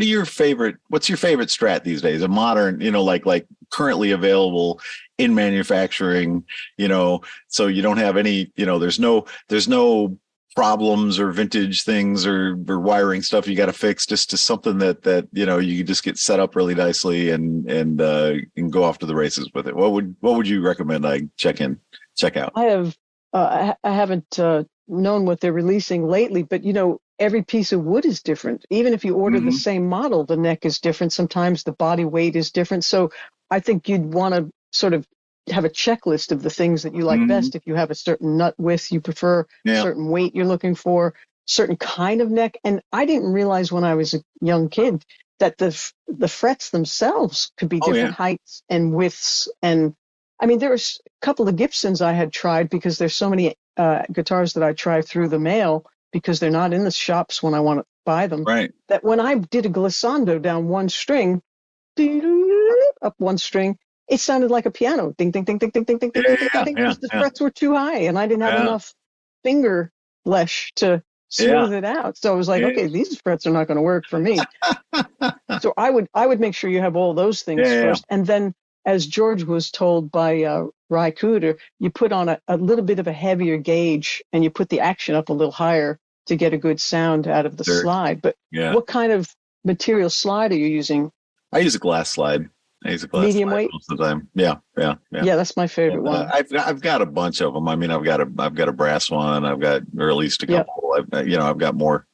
your favorite Strat these days? A modern, like currently available in manufacturing, so you don't have any, there's no problems or vintage things or wiring stuff you got to fix, just to something that you just get set up really nicely and go off to the races with it. What would you recommend I check out? I haven't known what they're releasing lately, but every piece of wood is different. Even if you order the same model, the neck is different. Sometimes the body weight is different. So I think you'd want to sort of have a checklist of the things that you like best. If you have a certain nut width you prefer, certain weight you're looking for, certain kind of neck. And I didn't realize when I was a young kid that the frets themselves could be different heights and widths. And I mean, there was a couple of Gibsons I had tried because there's so many guitars that I try through the mail because they're not in the shops when I want to buy them. Right. That when I did a glissando down one string, up one string, it sounded like a piano. Ding, ding, ding, ding, ding, ding, ding, ding, ding, because the frets were too high and I didn't have enough finger flesh to smooth it out. So I was like, okay, these frets are not going to work for me. So I would make sure you have all those things first. And then, as George was told by Ry Cooder, you put on a little bit of a heavier gauge and you put the action up a little higher to get a good sound out of the slide. But what kind of material slide are you using? I use a glass slide. I use a glass medium slide weight most of the time. Yeah. Yeah, that's my favorite one. I've got a bunch of them. I mean, I've got a brass one. I've got, or at least a couple. I've got more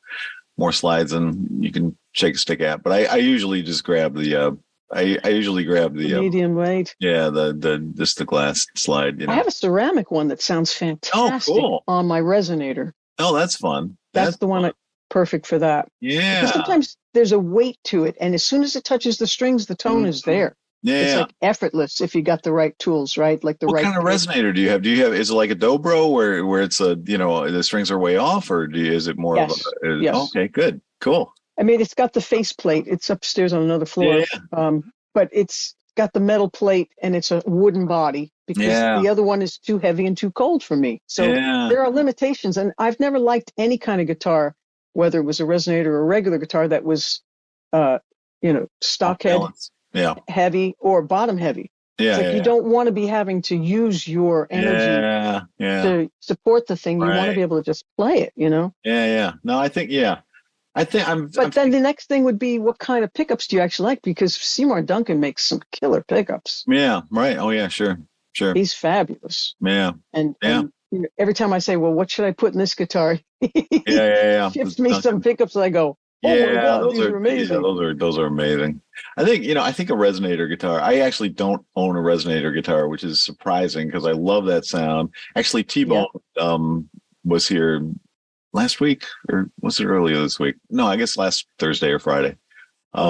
slides than you can shake a stick at. But I usually just grab the medium weight. Yeah, the glass slide. I have a ceramic one that sounds fantastic on my resonator. Oh, that's fun. That's the one perfect for that. Yeah. Because sometimes there's a weight to it, and as soon as it touches the strings, the tone is there. Yeah. It's like effortless if you got the right tools, right? Like the what right kind of pick. resonator do you have? Is it like a dobro where it's a, the strings are way off, or is it more Yes. of a, Yes. okay, good, cool. I mean, it's got the faceplate. It's upstairs on another floor. Yeah. But it's got the metal plate and it's a wooden body because the other one is too heavy and too cold for me. So there are limitations. And I've never liked any kind of guitar, whether it was a resonator or a regular guitar that was, stock head heavy or bottom heavy. It's like you don't want to be having to use your energy to support the thing. You want to be able to just play it, Yeah. No, I think, But then the next thing would be, what kind of pickups do you actually like? Because Seymour Duncan makes some killer pickups. Yeah, right. Oh, yeah, sure. He's fabulous. Yeah. And every time I say, well, what should I put in this guitar? He shifts me some pickups and I go, oh my God, those are amazing. Yeah, those are amazing. I think a resonator guitar. I actually don't own a resonator guitar, which is surprising because I love that sound. Actually, T-Bone was here last week, or was it earlier this week? No, I guess last Thursday or Friday.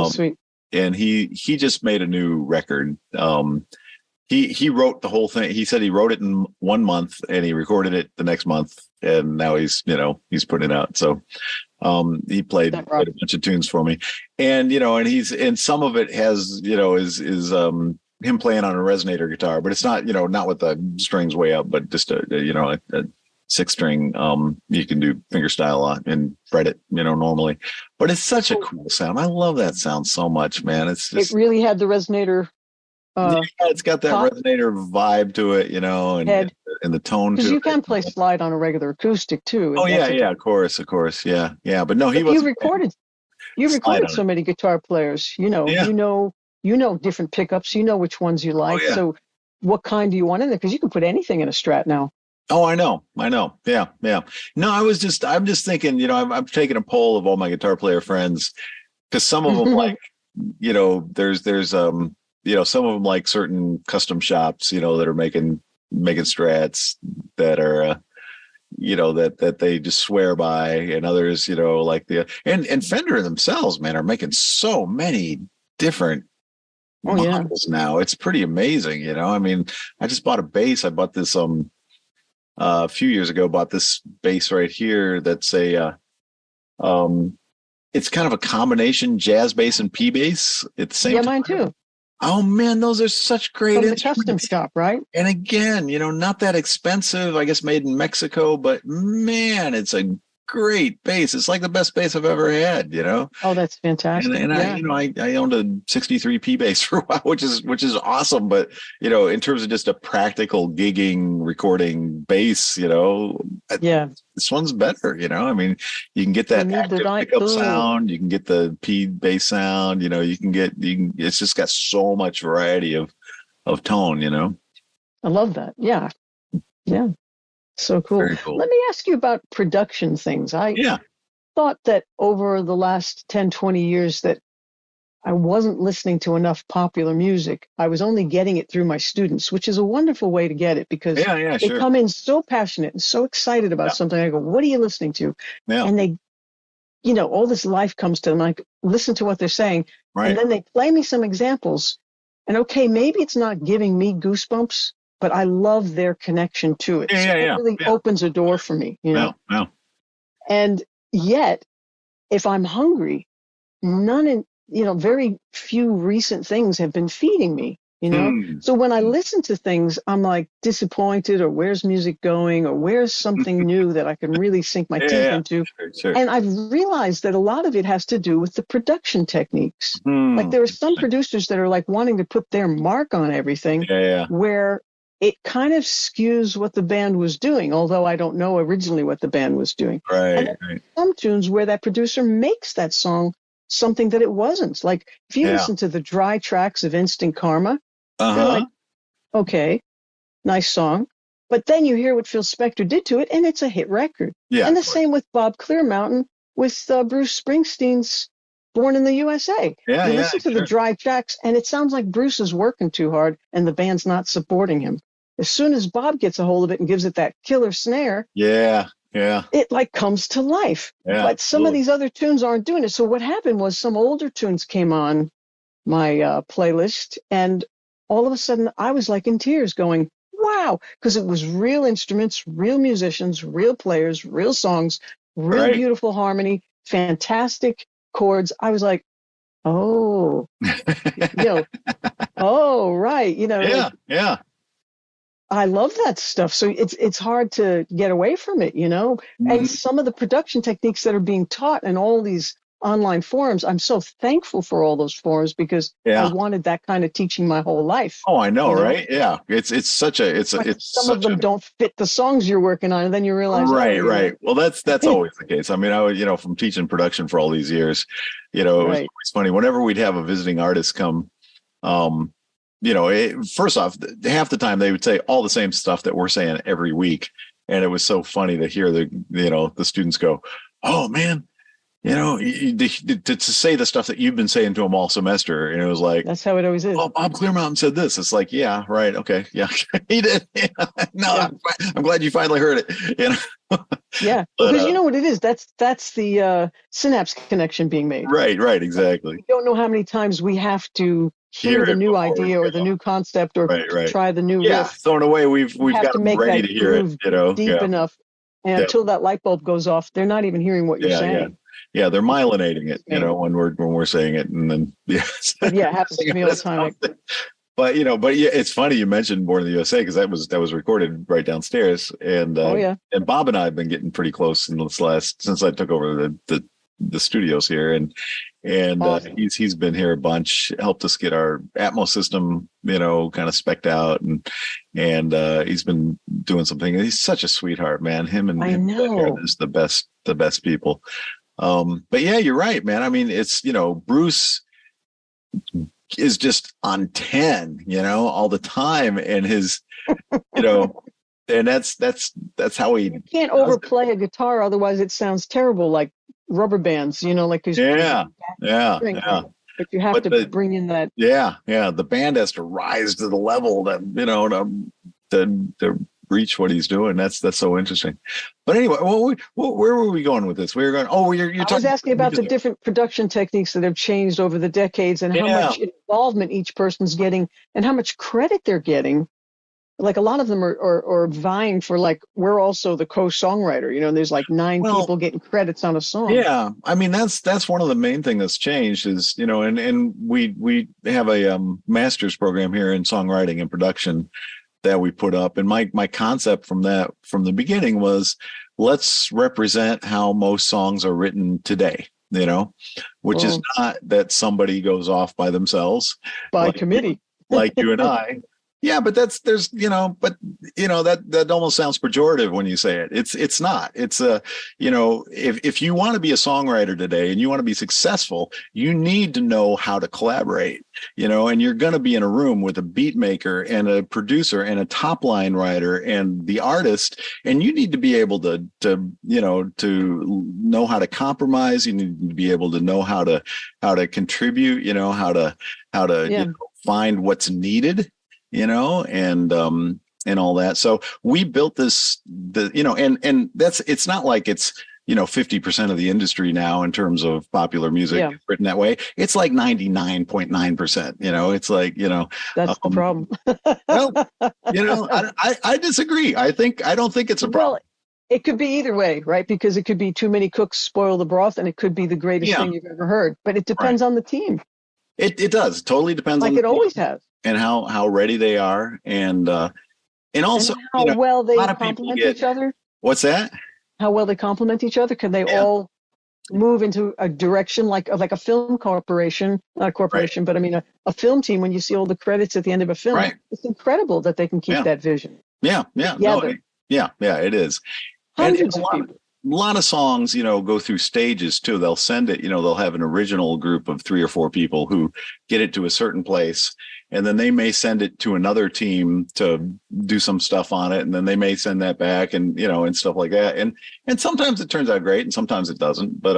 Sweet. And he just made a new record. He wrote the whole thing. He said he wrote it in 1 month and he recorded it the next month, and now he's putting it out. So he played a bunch of tunes for me, and and some of it has is him playing on a resonator guitar, but it's not not with the strings way up, but just a 6-string. You can do fingerstyle and fret it normally, but it's such a cool sound. I love that sound so much, man. It really had the resonator. It's got that resonator vibe to it, and the tone. Because you can play slide on a regular acoustic too. Oh yeah, of course, yeah. But no, he was. You recorded so many guitar players. You know different pickups. You know which ones you like. So, what kind do you want in there? Because you can put anything in a Strat now. Oh, I know. Yeah. No, I'm just thinking, I'm taking a poll of all my guitar player friends, because some of them like, there's some of them like certain custom shops, that are making Strats that are, that they just swear by, and others, like and Fender themselves, man, are making so many different models now. It's pretty amazing, I mean, I just bought a bass. I bought this a few years ago, bought this bass right here that's a it's kind of a combination jazz bass and P bass at the same time. Mine too. Oh man, those are such great instruments. From the custom shop, right? And again, not that expensive, I guess made in Mexico, but man, it's a great bass. It's like the best bass I've ever had, Oh, that's fantastic. And I owned a 63 P bass for a while, which is awesome. But, in terms of just a practical gigging recording bass, this one's better, I mean, you can get that active pickup sound, you can get the P bass sound, it's just got so much variety of tone, I love that. Yeah. So cool. Very cool. Let me ask you about production things. I thought that over the last 10, 20 years that I wasn't listening to enough popular music. I was only getting it through my students, which is a wonderful way to get it, because they come in so passionate and so excited about something. I go, what are you listening to? Yeah. And they, all this life comes to them. I listen to what they're saying. Right. And then they play me some examples. And okay, maybe it's not giving me goosebumps, but I love their connection to it. It really opens a door for me, And yet, if I'm hungry, very few recent things have been feeding me, So when I listen to things, I'm like disappointed, or where's music going, or where's something new that I can really sink my teeth into. Sure. And I've realized that a lot of it has to do with the production techniques. Like there are some producers that are like wanting to put their mark on everything, where it kind of skews what the band was doing, although I don't know originally what the band was doing. Right. And some tunes where that producer makes that song something that it wasn't. Like if you listen to the dry tracks of Instant Karma, you're like, okay, nice song. But then you hear what Phil Spector did to it, and it's a hit record. Yeah, and the same with Bob Clearmountain with Bruce Springsteen's Born in the USA. You listen to the dry tracks, and it sounds like Bruce is working too hard, and the band's not supporting him. As soon as Bob gets a hold of it and gives it that killer snare, Yeah. it like comes to life. Yeah. But some of Absolutely. these other tunes aren't doing it. So what happened was some older tunes came on my playlist, and all of a sudden I was like in tears going, wow, because it was real instruments, real musicians, real players, real songs, real Right. beautiful harmony, fantastic chords. I was like, oh, oh, right. Like Yeah. Yeah. I love that stuff. So it's hard to get away from it, And Mhm. some of the production techniques that are being taught in all these online forums, I'm so thankful for all those forums because I Yeah. wanted that kind of teaching my whole life, Oh, I know, you know. right? Yeah. But It's some of such them a don't fit the songs you're working on, and then you realize, oh, right, right. Well, that's yeah, always the case. I mean, I would, from teaching production for all these years, it was right. always funny whenever we'd have a visiting artist come. Um, First off, half the time they would say all the same stuff that we're saying every week, and it was so funny to hear the students go, "Oh man, to say the stuff that you've been saying to them all semester," and it was like, That's how it always is. "Oh, Bob Clearmountain said this." It's like, yeah, right, okay, yeah, he did. Yeah. No, Yeah. I'm glad you finally heard it. Yeah. But Because you know what it is? That's the synapse connection being made. right, exactly. We don't know how many times we have to hear Hear the it new before we idea or the go. new concept or Right. try the new Yeah, riff. thrown away. We We've have got to them make ready that to hear it. groove deep Yeah, enough. And yeah, until that light bulb goes off, they're not even hearing what you're yeah. saying. Yeah, they're myelinating it, It's amazing. when we're saying it, and then yes, But yeah, it happens to me all the time. but yeah, it's funny you mentioned Born in the USA because that was recorded right downstairs, Oh yeah. and Bob and I have been getting pretty close in this since I took over the studios here, and Awesome. he's been here a bunch, helped us get our Atmos system, kind of specced out, and he's been doing something. He's such a sweetheart, man. Him and I him know. are just the best people. But yeah, you're right, man. I mean, it's Bruce is just on 10, all the time, and his, and that's how he You can't does it. overplay a guitar, otherwise it sounds terrible, like rubber bands, like there's string. Yeah. But you have But to bring in that. yeah, the band has to rise to the level that to reach what he's doing. That's so interesting. But anyway, where were we going with this? We were going. Oh, you're I was talking asking about the music. different production techniques that have changed over the decades and how Yeah. much involvement each person's getting and how much credit they're getting. Like a lot of them are vying for like, we're also the co-songwriter, and there's like 9 Well, people getting credits on a song. yeah, I mean that's one of the main thing that's changed is and we have a master's program here in songwriting and production that we put up, and my concept from the beginning was let's represent how most songs are written today, which is not that somebody goes off by themselves By like committee. like you and I. Yeah, but that almost sounds pejorative when you say it. It's not. It's if you want to be a songwriter today and you want to be successful, you need to know how to collaborate, and you're going to be in a room with a beat maker and a producer and a top line writer and the artist, and you need to be able to know how to compromise. You need to be able to know how to contribute, how to find what's needed, and all that. So we built and it's not like it's 50% of the industry now in terms of popular music written that way. It's like 99.9%. It's like That's the problem. Well, I disagree. I don't think it's a problem. Well, it could be either way, right? Because it could be too many cooks spoil the broth, and it could be the greatest thing you've ever heard. But it depends on the team. It does. Totally depends on like it always has. And how ready they are, and also and how well they complement each other. What's that? How well they complement each other? Can they all move into a direction like a film corporation, not a corporation, but I mean a film team? When you see all the credits at the end of a film, it's incredible that they can keep that vision. Yeah, it is. Hundreds of people. A lot of songs, go through stages too. They'll send it, they'll have an original group of 3 or 4 people who get it to a certain place, and then they may send it to another team to do some stuff on it, and then they may send that back, and and stuff like that. And sometimes it turns out great, and sometimes it doesn't. But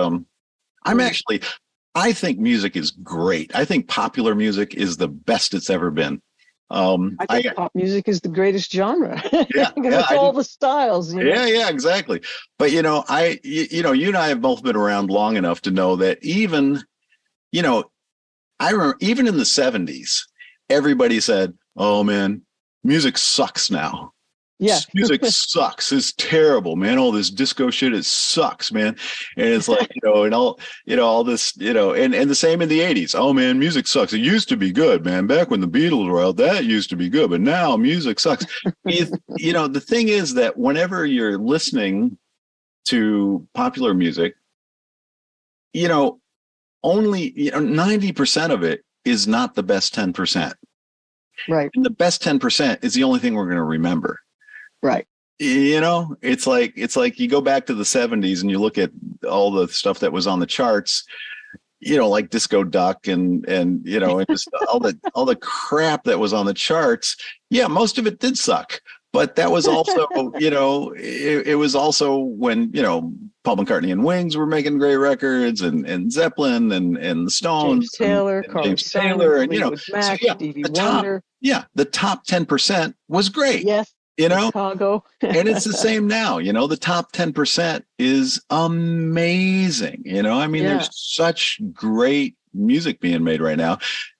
I think music is great. I think popular music is the best it's ever been. I think pop music is the greatest genre Yeah, because yeah, it's all the styles, yeah, exactly. But you and I have both been around long enough to know that even, I remember even in the 70s, everybody said, "Oh man, music sucks now. Yeah. Music sucks. It's terrible, man. All this disco shit, it sucks, man." And it's like, and all this, and the same in the 80s. "Oh man, music sucks. It used to be good, man. Back when the Beatles were out, that used to be good, but now music sucks." The thing is that whenever you're listening to popular music, only 90% of it is not the best 10%. Right. And the best 10% is the only thing we're going to remember. Right. It's like you go back to the 70s and you look at all the stuff that was on the charts, like Disco Duck and just all the crap that was on the charts. Yeah, most of it did suck. But that was also, it was also when, Paul McCartney and Wings were making great records, and Zeppelin and the Stones, James Taylor, and Mac, Stevie Wonder. The top 10% was great. Yes. Chicago. And it's the same now. The top 10% is amazing. There's such great music being made right now.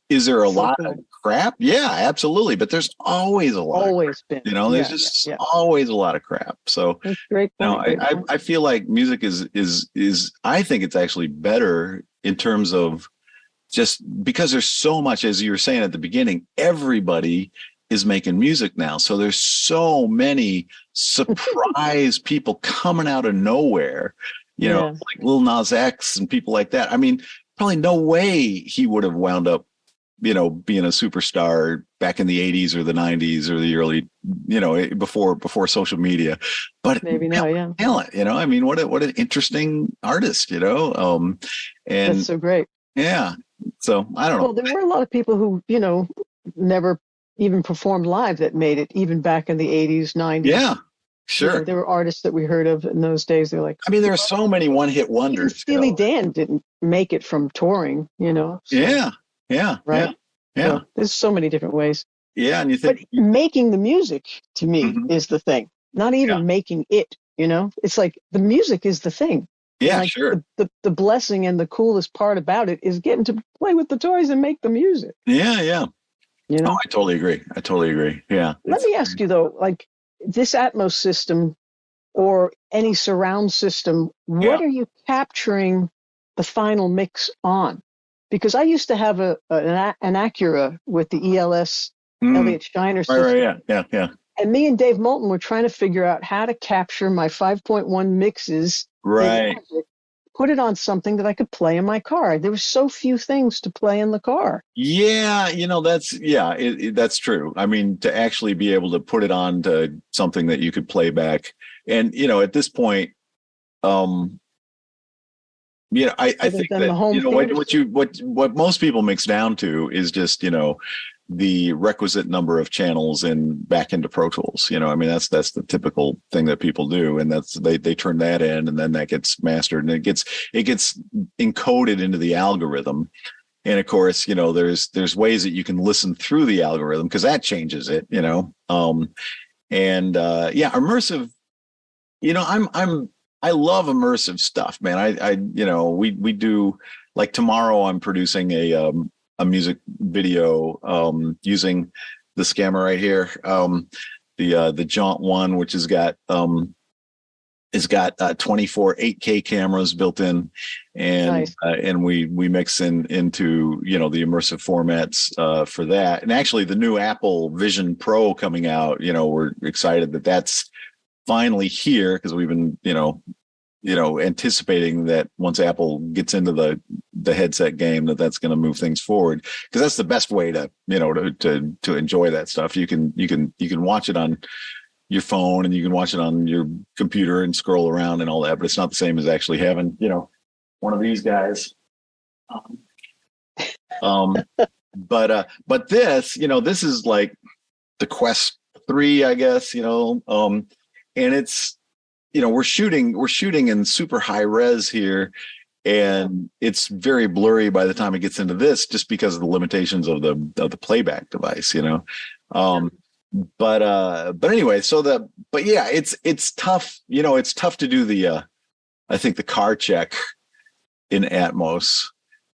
Is there a lot of crap? Yeah, absolutely. But there's always a lot. Always been. There's just always a lot of crap. So, that's great. I feel like music is I think it's actually better in terms of just because there's so much, as you were saying at the beginning, everybody is making music now. So there's so many surprise people coming out of nowhere, like Lil Nas X and people like that. Probably no way he would have wound up, being a superstar back in the 80s or the 90s or the early, before social media. But maybe now, yeah. Talent, what an interesting artist, and that's so great. Yeah. So I don't know. Well, there were a lot of people who, never even performed live that made it even back in the 80s, 90s. Yeah, sure. There were artists that we heard of in those days. They're like, there are so many one-hit wonders. Steely Dan didn't make it from touring, So, yeah. Right. Yeah. So there's so many different ways. Yeah. And you think. But making the music to me is the thing, not even making it, it's like the music is the thing. Yeah, like sure. The blessing and the coolest part about it is getting to play with the toys and make the music. Yeah. Yeah. Oh, I totally agree. Yeah. Let me ask you though, like this Atmos system or any surround system, what are you capturing the final mix on? Because I used to have an Acura with the ELS Elliott Steiner system. Right, yeah. And me and Dave Moulton were trying to figure out how to capture my 5.1 mixes. Right. Put it on something that I could play in my car. There were so few things to play in the car. Yeah, that's true. To actually be able to put it on to something that you could play back. And, at this point, I think that, what most people mix down to is just, the requisite number of channels back into Pro Tools. That's the typical thing that people do. And that's, they turn that in and then that gets mastered and it gets encoded into the algorithm. And of course, there's ways that you can listen through the algorithm because that changes it, immersive, I love immersive stuff, man. We do, like tomorrow I'm producing a music video using the scammer right here, the Jaunt one, which has got 24 8K cameras built in, and nice. And we mix into the immersive formats for that. And actually, the new Apple Vision Pro coming out, we're excited that that's finally here because we've been anticipating that once Apple gets into the headset game, that's going to move things forward, because that's the best way to enjoy that stuff. You can watch it on your phone and you can watch it on your computer and scroll around and all that, but it's not the same as actually having one of these guys. But this is like the Quest 3, I guess, and it's we're shooting in super high res here, and it's very blurry by the time it gets into this, just because of the limitations of the playback device, you know. But anyway, but yeah, it's tough, you know. It's tough to do the I think the car check in Atmos.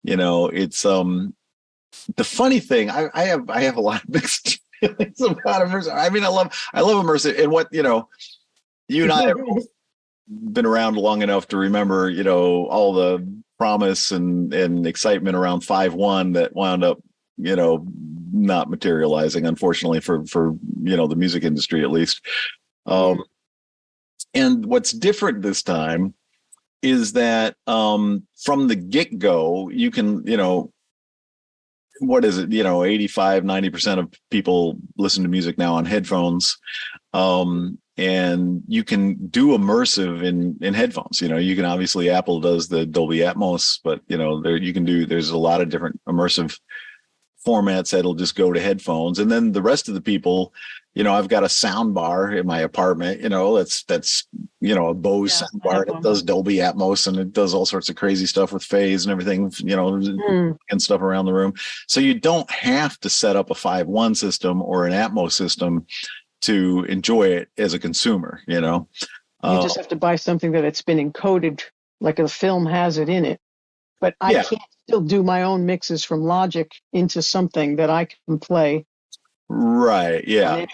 You know, it's the funny thing. I have a lot of mixed feelings about immersive. I mean, I love immersive, and what, you know, you and I have both been around long enough to remember, you know, all the promise and excitement around 5.1 that wound up, you know, not materializing, unfortunately, for you know, the music industry at least. And what's different this time is that from the get-go, you can, you know, what is it, you know, 85-90% of people listen to music now on headphones, and you can do immersive in headphones. You know, you can, obviously Apple does the Dolby Atmos, but you know, there's a lot of different immersive formats that'll just go to headphones. And then the rest of the people, you know, I've got a sound bar in my apartment, you know, that's you know, a Bose sound bar that does Dolby Atmos, and it does all sorts of crazy stuff with phase and everything, you know, and stuff around the room. So you don't have to set up a 5.1 system or an Atmos system to enjoy it as a consumer, you know. You just have to buy something that it's been encoded, like a film has it in it. But I can't still do my own mixes from Logic into something that I can play. Right. Yeah.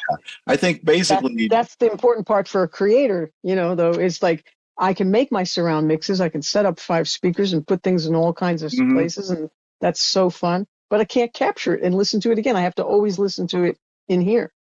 I think basically that's the important part for a creator, you know, though. It's like, I can make my surround mixes. I can set up 5 speakers and put things in all kinds of places. And that's so fun, but I can't capture it and listen to it again. I have to always listen to it in here.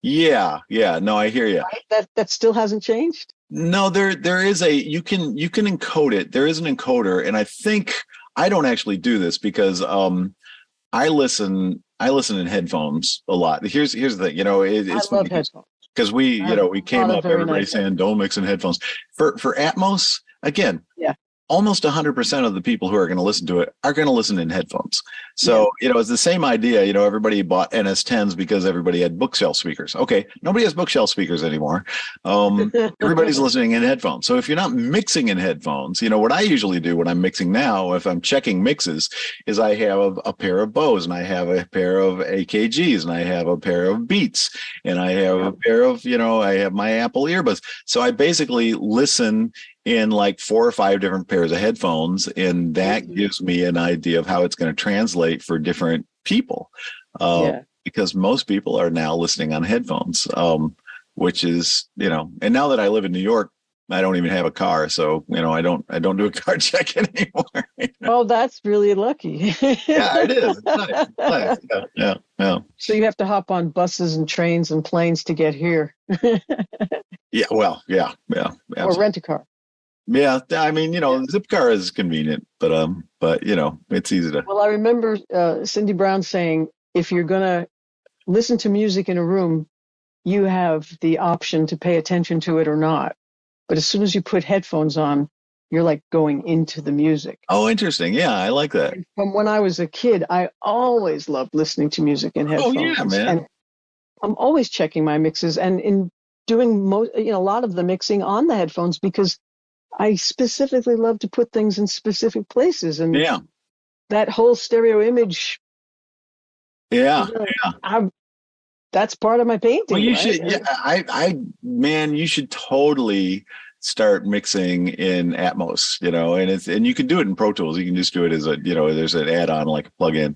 Yeah. No, I hear you. Right? That still hasn't changed. No, there is you can encode it. There is an encoder, and I think I don't actually do this because I listen in headphones a lot. Here's the thing, you know, it's I love headphones because we came up, everybody saying don't mix in headphones for Atmos again. Yeah. Almost 100% of the people who are going to listen to it are going to listen in headphones. So, you know, it's the same idea. You know, everybody bought NS10s because everybody had bookshelf speakers. Okay. Nobody has bookshelf speakers anymore. Everybody's listening in headphones. So if you're not mixing in headphones, you know, what I usually do when I'm mixing now, if I'm checking mixes, is I have a pair of Bose, and I have a pair of AKGs, and I have a pair of Beats, and I have a pair of, you know, I have my Apple earbuds. So I basically listen in like 4 or 5 different pairs of headphones, and that gives me an idea of how it's going to translate for different people, because most people are now listening on headphones, which is, you know, and now that I live in New York, I don't even have a car, so you know, I don't do a car check anymore. Oh, that's really lucky. Yeah, it is. It's nice. Yeah. So you have to hop on buses and trains and planes to get here. Yeah, well, yeah. Or rent a car. Yeah, I mean, you know, Zipcar is convenient, but you know, it's easy to. Well, I remember Cindy Brown saying, if you're gonna listen to music in a room, you have the option to pay attention to it or not. But as soon as you put headphones on, you're like going into the music. Oh, interesting. Yeah, I like that. And from when I was a kid, I always loved listening to music in headphones. Oh yeah, man. And I'm always checking my mixes and in doing a lot of the mixing on the headphones, because I specifically love to put things in specific places, and that whole stereo image. Yeah, that's part of my painting. Well, you right? should. Yeah, man, you should totally start mixing in Atmos. You know, and you can do it in Pro Tools. You can just do it as a, you know, there's an add-on like a plugin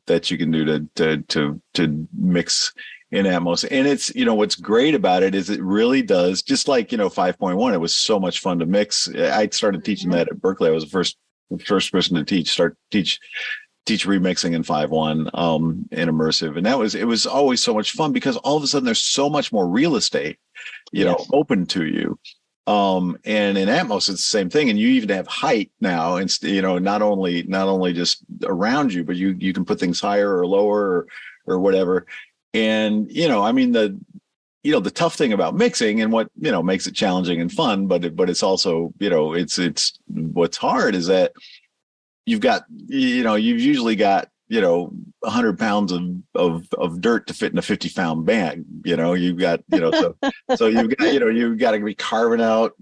that you can do to mix in Atmos. And it's, you know, what's great about it is it really does, just like, you know, 5.1, it was so much fun to mix. I started teaching that at Berkeley. I was the first person to teach remixing in 5.1 in immersive. And it was always so much fun because all of a sudden there's so much more real estate, you know, open to you. And in Atmos, it's the same thing. And you even have height now, and, you know, not only just around you, but you can put things higher or lower or whatever. And, you know, I mean, the tough thing about mixing and what, you know, makes it challenging and fun, but it's also, you know, it's what's hard is that you've usually got, you know, 100 pounds of dirt to fit in a 50-pound bag. You know, you've got, you know, so you've got to be carving out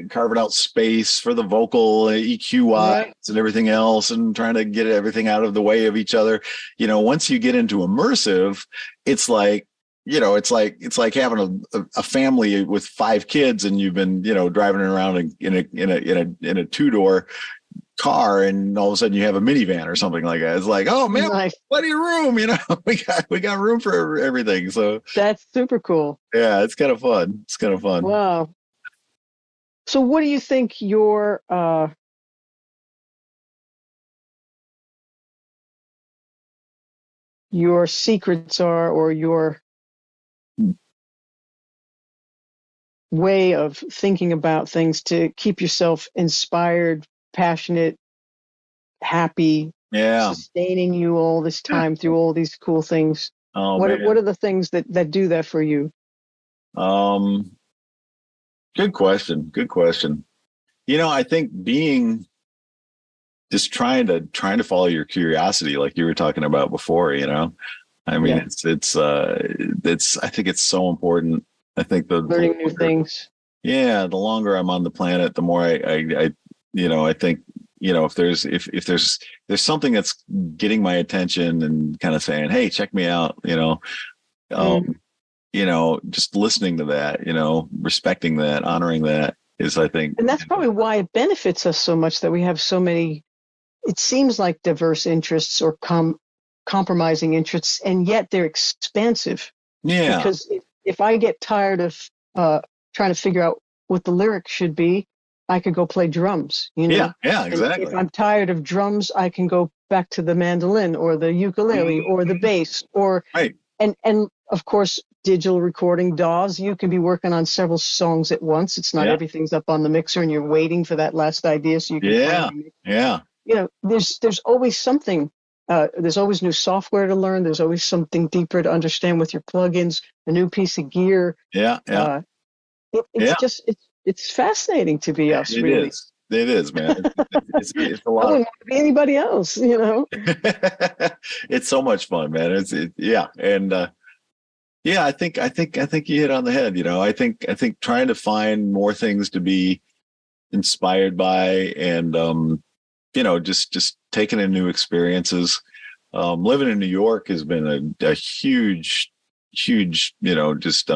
carving out space for the vocal EQ wise Right. and everything else, and trying to get everything out of the way of each other. Once you get into immersive, it's like, it's like having a family with 5 kids, and you've been, driving around in a 2-door car, and all of a sudden you have a minivan or something like that. It's like, oh man, Nice. plenty of room, we got room for everything. So That's super cool. yeah, it's kind of fun. It's kind of fun. Wow. So what do you think your secrets are, or your way of thinking about things to keep yourself inspired, passionate, happy, Yeah. sustaining you all this time through all these cool things? Oh What man. are the things that do that for you? Um, Good question. Good question. I think being just trying to follow your curiosity, like you were talking about before. I mean, Yeah, it's I think it's so important. I think the learning new longer, things. yeah, the longer I'm on the planet, the more I think, if there's something that's getting my attention and kind of saying, hey, check me out, Mm. um, just listening to that, respecting that, honoring that is, I think, And that's probably why it benefits us so much that we have so many, it seems like diverse interests or compromising interests, and yet they're expansive. yeah, Because if I get tired of trying to figure out what the lyrics should be, I could go play drums, yeah, yeah, And if exactly. I'm tired of drums, I can go back to the mandolin or the ukulele or the bass, or Right. and of course digital recording DAWs. You can be working on several songs at once. It's not Yeah, everything's up on the mixer and you're waiting for that last idea so you can yeah, finally mix. yeah, There's always something. There's always new software to learn. There's always something deeper to understand with your plugins, a new piece of gear. yeah, yeah, Uh, it's yeah. just it's fascinating to be us, It really. is. It is, man. It's a I lot of wouldn't want to be anybody else. it's so much fun, man. Yeah. And yeah, I think you hit on the head. I think trying to find more things to be inspired by, and just taking in new experiences. Living in New York has been a huge, huge, just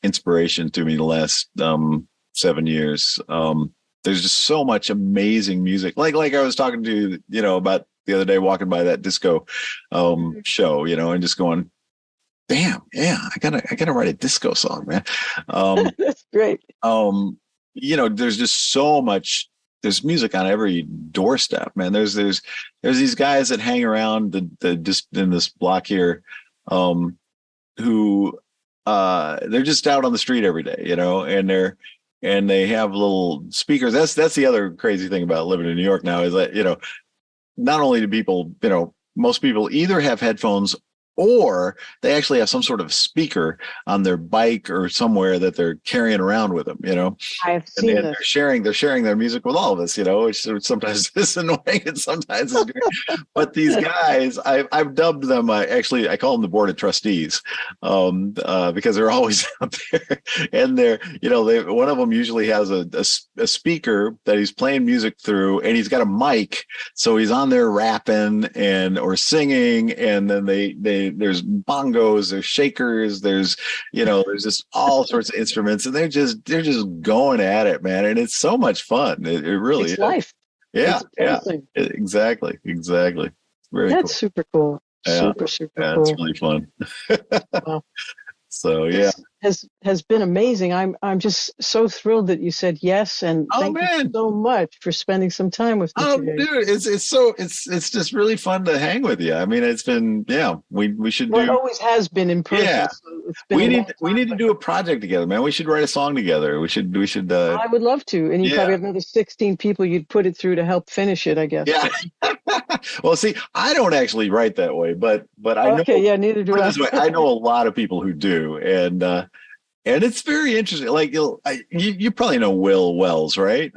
inspiration to me the last 7 years. There's just so much amazing music. Like I was talking to about the other day, walking by that disco show, and just going, damn, yeah, I gotta write a disco song, man. Um, That's great. there's just so much. There's music on every doorstep, man. There's these guys that hang around the just in this block here, who they're just out on the street every day, and they have little speakers. That's the other crazy thing about living in New York now, is that not only do people, most people either have headphones, or they actually have some sort of speaker on their bike or somewhere that they're carrying around with them, I have and seen they're this. sharing their music with all of us, which sometimes is annoying and sometimes is great. But these guys, I've dubbed them. I call them the board of trustees, because they're always out there, and one of them usually has a speaker that he's playing music through, and he's got a mic, so he's on there rapping or singing, and then there's bongos, there's shakers, there's just all sorts of instruments, and they're just going at it, man, and it's so much fun. It really It's is. life. Yeah, It's a yeah, blessing. exactly. Very That's cool. super cool. Yeah, Super yeah, it's cool. really fun. Wow. So yeah. This has been amazing. I'm just so thrilled that you said yes, and Oh thank you man. so much for spending some time with me Oh, today. dude, it's just really fun to hang with you. I mean, it's been, yeah. We should Well, it do. always has been in Yeah, person, so it's been a long we time. need to But do a project together, man. We should write a song together. We should. I would love to, and you probably Yeah, have another 16 people you'd put it through to help finish it, I guess. yeah. But Well, see, I don't actually write that way, but I know. okay, yeah, neither Put do it I. this way, I know a lot of people who do, and it's very interesting. Like you probably know Will Wells, right?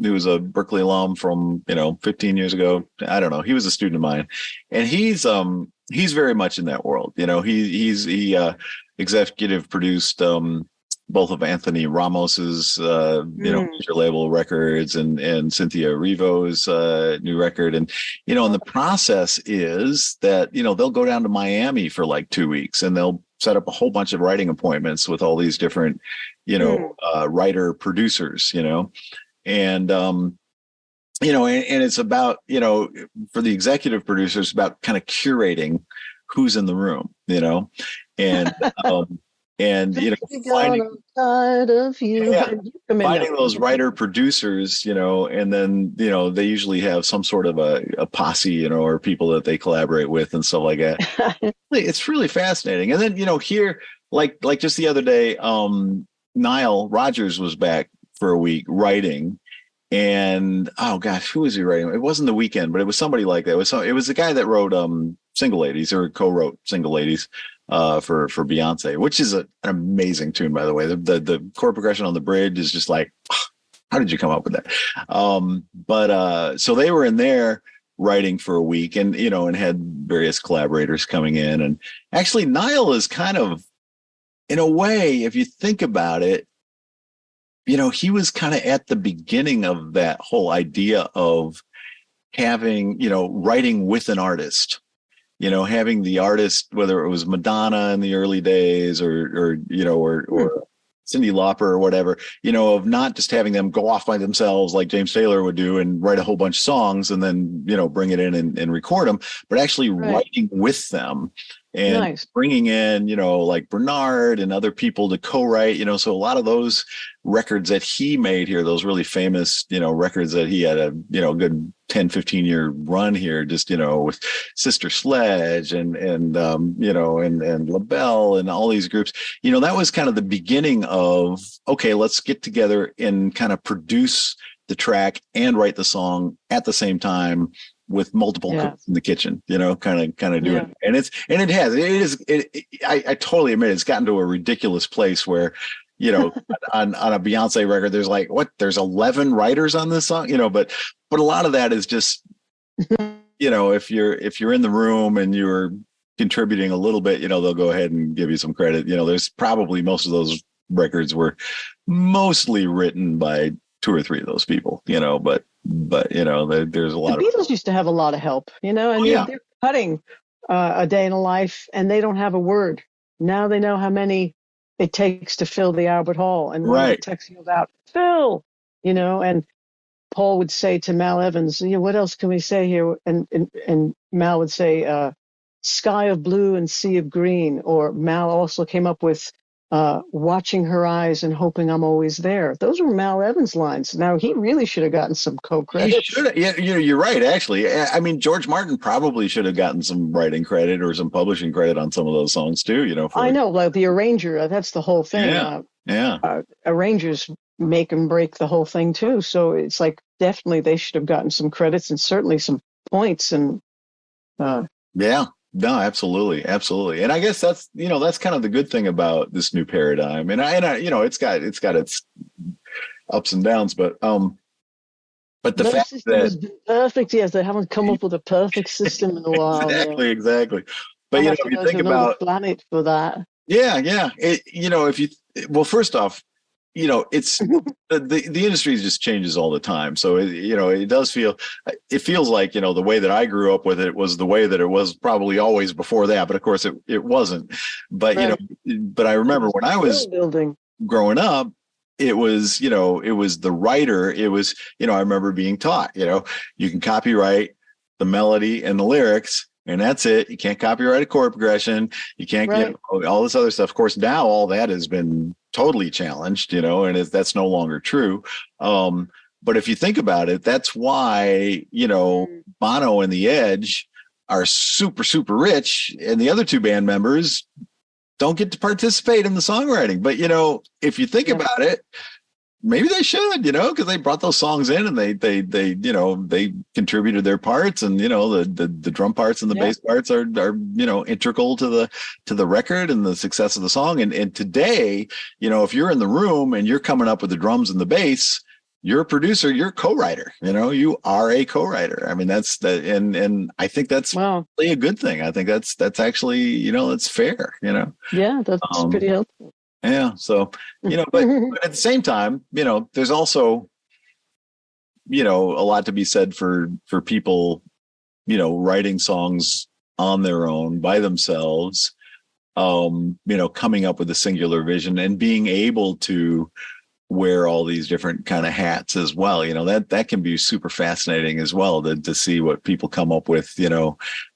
He was a Berkeley alum from 15 years ago. I don't know. He was a student of mine, and he's very much in that world. He executive produced both of Anthony Ramos's, major label records and Cynthia Erivo's new record. And, and the process is that, they'll go down to Miami for like 2 weeks and they'll set up a whole bunch of writing appointments with all these different, writer producers, and, and it's about, for the executive producers, about kind of curating who's in the room, and, finding, finding those writer producers, and then, they usually have some sort of a posse, or people that they collaborate with and stuff like that. It's really fascinating. And then, here, like just the other day, Nile Rodgers was back for a week writing. And oh gosh, who was he writing? It wasn't The Weeknd, but it was somebody like that. It was the guy that wrote Single Ladies, or co-wrote Single Ladies for Beyonce, which is an amazing tune, by the way. The chord progression on the bridge is just like, how did you come up with that? So they were in there writing for a week, and and had various collaborators coming in. And actually Niall is kind of, in a way, if you think about it, he was kind of at the beginning of that whole idea of having, writing with an artist, having the artist, whether it was Madonna in the early days or Cyndi Lauper or whatever, of not just having them go off by themselves like James Taylor would do and write a whole bunch of songs and then, bring it in and record them, but actually writing with them. And bringing in, like Bernard and other people to co-write, so a lot of those records that he made here, those really famous, records that he had a, good 10, 15 year run here, just, with Sister Sledge and LaBelle and all these groups, that was kind of the beginning of, okay, let's get together and kind of produce the track and write the song at the same time, with multiple cooks in the kitchen, kind of doing it. And I totally admit it's gotten to a ridiculous place where, on a Beyonce record, there's like, there's 11 writers on this song, but a lot of that is just, if you're in the room and you're contributing a little bit, they'll go ahead and give you some credit. There's probably most of those records were mostly written by 2 or 3 of those people, but there's a lot. The Beatles used to have a lot of help, they're cutting A Day in a Life and they don't have a word. Now they know how many it takes to fill the Albert Hall, and the text goes out, Phil, and Paul would say to Mal Evans, what else can we say here? And Mal would say, sky of blue and sea of green. Or Mal also came up with watching her eyes and hoping I'm always there. Those were Mal Evans lines. Now, he really should have gotten some co-credit. He should have. Yeah, you're right, actually. I mean, George Martin probably should have gotten some writing credit or some publishing credit on some of those songs too, I know, like the arranger, that's the whole thing. Arrangers make and break the whole thing too. So it's like, definitely they should have gotten some credits and certainly some points. And no, absolutely. And I guess that's kind of the good thing about this new paradigm. And it's got its ups and downs, but the fact that perfect, yes, they haven't come up with a perfect system in a while. Exactly. But if you think about planet for that. Yeah. First off, it's the industry just changes all the time. So, it feels like, the way that I grew up with it was the way that it was probably always before that. But of course it wasn't. But, but I remember when I was growing up, it was the writer. It was, I remember being taught, you can copyright the melody and the lyrics, and that's it. You can't copyright a chord progression. You can't all this other stuff. Of course, now all that has been totally challenged, and that's no longer true. But if you think about it, that's why, Bono and The Edge are super, super rich, and the other 2 band members don't get to participate in the songwriting. But, if you think about it, maybe they should, because they brought those songs in and they contributed their parts, and the drum parts and the bass parts are integral to the record and the success of the song. And today, if you're in the room and you're coming up with the drums and the bass, you're a producer, you're a co-writer, you are a co-writer. I mean, that's and I think that's really a good thing. I think that's actually, it's fair, Yeah, that's pretty helpful. Yeah. So, but at the same time, there's also, a lot to be said for people, writing songs on their own by themselves, coming up with a singular vision and being able to wear all these different kind of hats as well. That can be super fascinating as well to see what people come up with,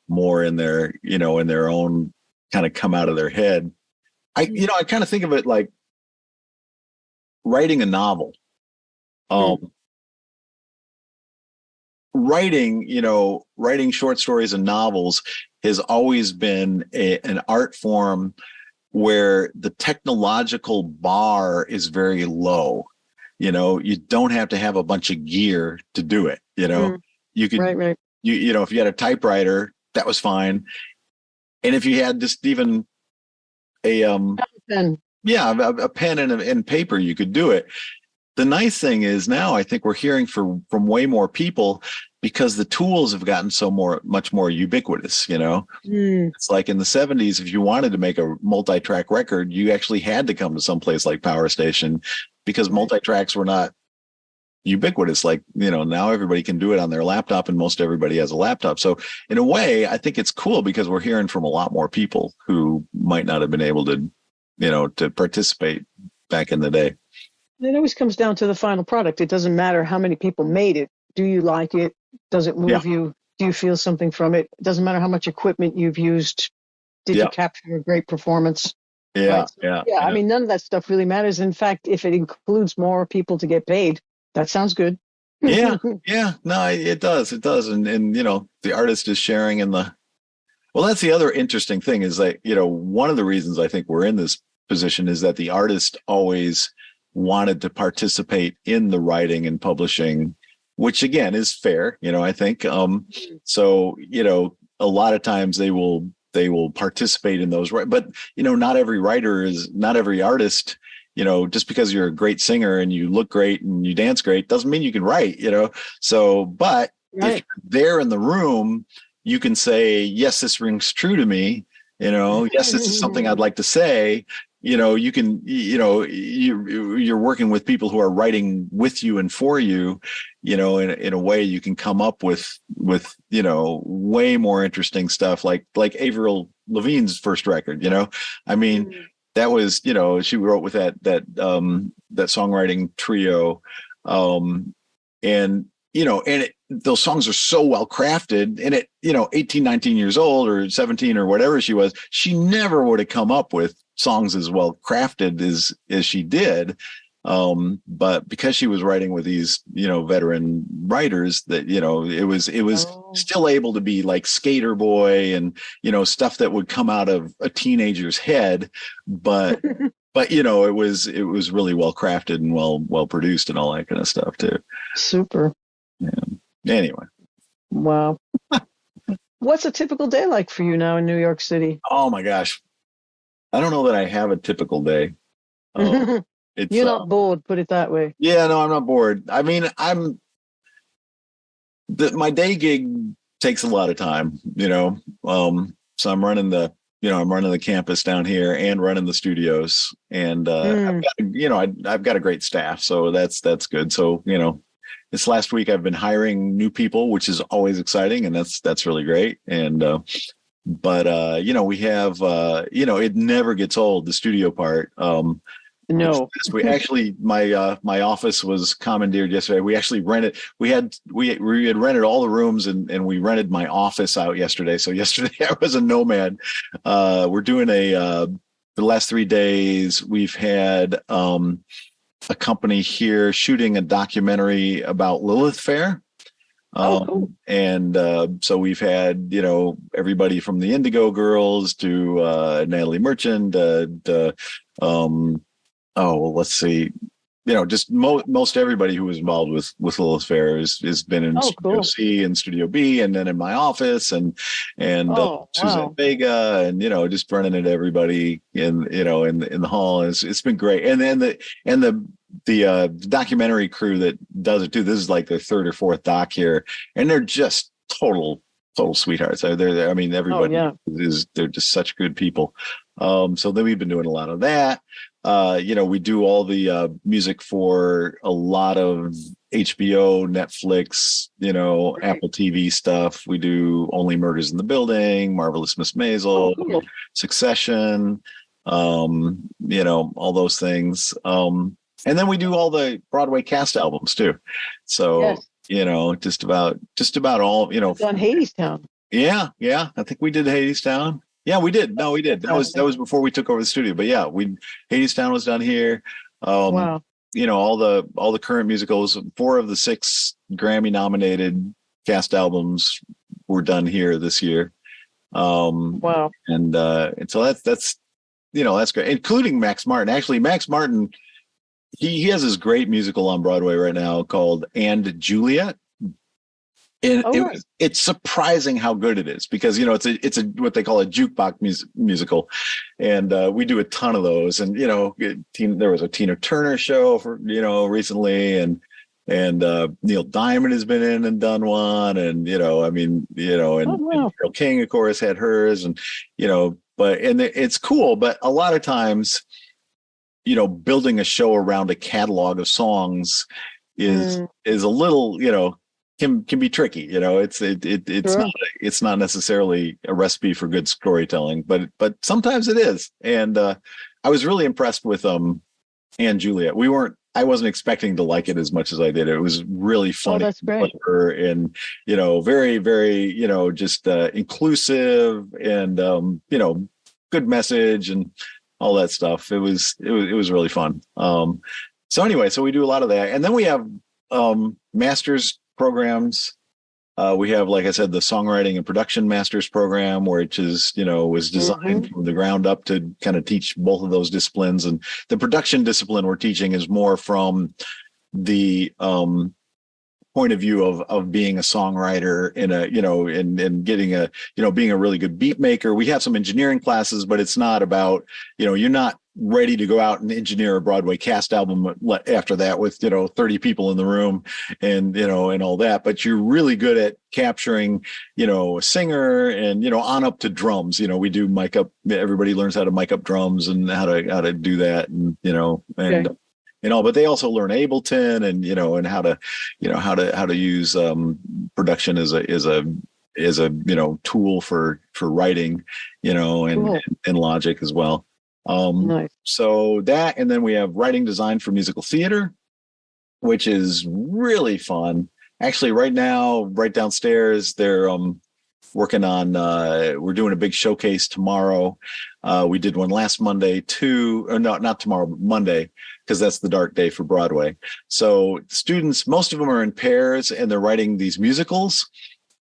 more in their own kind of come out of their head. I kind of think of it like writing a novel. Writing short stories and novels has always been an art form where the technological bar is very low. You don't have to have a bunch of gear to do it. You could, right. If you had a typewriter, that was fine. And if you had just even a pen. A pen and paper, you could do it. The nice thing is now I think we're hearing from way more people because the tools have gotten much more ubiquitous. It's like in the 70s, if you wanted to make a multi-track record, you actually had to come to some place like Power Station because multi-tracks were not ubiquitous. Like, now everybody can do it on their laptop and most everybody has a laptop. So in a way, I think it's cool because we're hearing from a lot more people who might not have been able to, to participate back in the day. It always comes down to the final product. It doesn't matter how many people made it. Do you like it? Does it move you? Do you feel something from it? It doesn't matter how much equipment you've used. Did you capture a great performance? Yeah, right? I mean, none of that stuff really matters. In fact, if it includes more people to get paid, that sounds good. No, it does. And the artist is sharing in the. Well, that's the other interesting thing is that, one of the reasons I think we're in this position is that the artist always wanted to participate in the writing and publishing, which again is fair, I think. So, a lot of times they will participate in those, but not every artist, just because you're a great singer and you look great and you dance great doesn't mean you can write, so, but if you're there in the room, you can say, yes, this rings true to me, yes, this is something I'd like to say. You can, you're working with people who are writing with you and for you, in a way you can come up with, way more interesting stuff like Avril Lavigne's first record, I mean, that was, she wrote with that songwriting trio. Those songs are so well crafted and 18, 19 years old or 17 or whatever she was, she never would have come up with songs as well crafted as she did. But because she was writing with these, veteran writers that, it was still able to be like Skater Boy and, stuff that would come out of a teenager's head. But, it was really well crafted and well produced and all that kind of stuff too. Super. Yeah. Anyway. Wow. What's a typical day like for you now in New York City? Oh my gosh. I don't know that I have a typical day. You're not bored, put it that way. Yeah, no, I'm not bored. I mean, my day gig takes a lot of time, so I'm running the campus down here and running the studios and, I've got a great staff, so that's good. So, this last week I've been hiring new people, which is always exciting. And that's really great. And, we have, it never gets old, the studio part. No, we actually, my office was commandeered yesterday. We actually we had rented all the rooms and we rented my office out yesterday. So yesterday I was a nomad. We're doing the last 3 days we've had, a company here shooting a documentary about Lilith Fair. Cool. And so we've had, everybody from the Indigo Girls to Natalie Merchant, let's see, just most everybody who was involved with Lilith Fair has been in Studio C and Studio B, and then in my office and Suzanne Vega, and just running into everybody in the hall. It's been great. And then the documentary crew that does it too. This is like their third or fourth doc here, and they're just total sweethearts. They're I mean, everybody they're just such good people. So then we've been doing a lot of that. We do all the music for a lot of HBO, Netflix, Apple TV stuff. We do Only Murders in the Building, Marvelous Miss Maisel, Cool. Succession, all those things. And then we do all the Broadway cast albums too. So, Yes. just about all, Done Hadestown. Yeah. I think we did Hadestown. Yeah, we did. No, we did. That was before we took over the studio. But yeah, Hadestown was done here. Wow. All the current musicals, 4 of the 6 Grammy nominated cast albums were done here this year. Wow. And so that's great, including Max Martin. Actually, Max Martin, he has this great musical on Broadway right now called And Juliet. And it's surprising how good it is because it's a what they call a jukebox musical, and we do a ton of those. And there was a Tina Turner show for recently, and Neil Diamond has been in and done one, and and Carole King of course had hers, and it's cool, but a lot of times building a show around a catalog of songs is a little can be tricky. It's not necessarily a recipe for good storytelling, but sometimes it is. And I was really impressed with Anne Juliet. I wasn't expecting to like it as much as I did. It was really funny. Oh, that's great. And very, very just inclusive and good message and all that stuff. It was really fun. So anyway, so we do a lot of that, and then we have master's programs. We have, like I said, the songwriting and production master's program, which is, was designed from the ground up to kind of teach both of those disciplines. And the production discipline we're teaching is more from the point of view of being a songwriter in a, and getting a, being a really good beat maker. We have some engineering classes, but it's not about, you're not ready to go out and engineer a Broadway cast album after that with 30 people in the room and and all that, but you're really good at capturing a singer and on up to drums. We do mic up, everybody learns how to mic up drums and how to do that, and but they also learn Ableton and and how to use production as a tool for writing, and Logic as well. Nice. So that, and then we have writing design for musical theater, which is really fun. Actually, right now, right downstairs, they're working on, we're doing a big showcase tomorrow. We did one last Monday too, or no, not tomorrow, but Monday, because that's the dark day for Broadway. So students, most of them are in pairs and they're writing these musicals.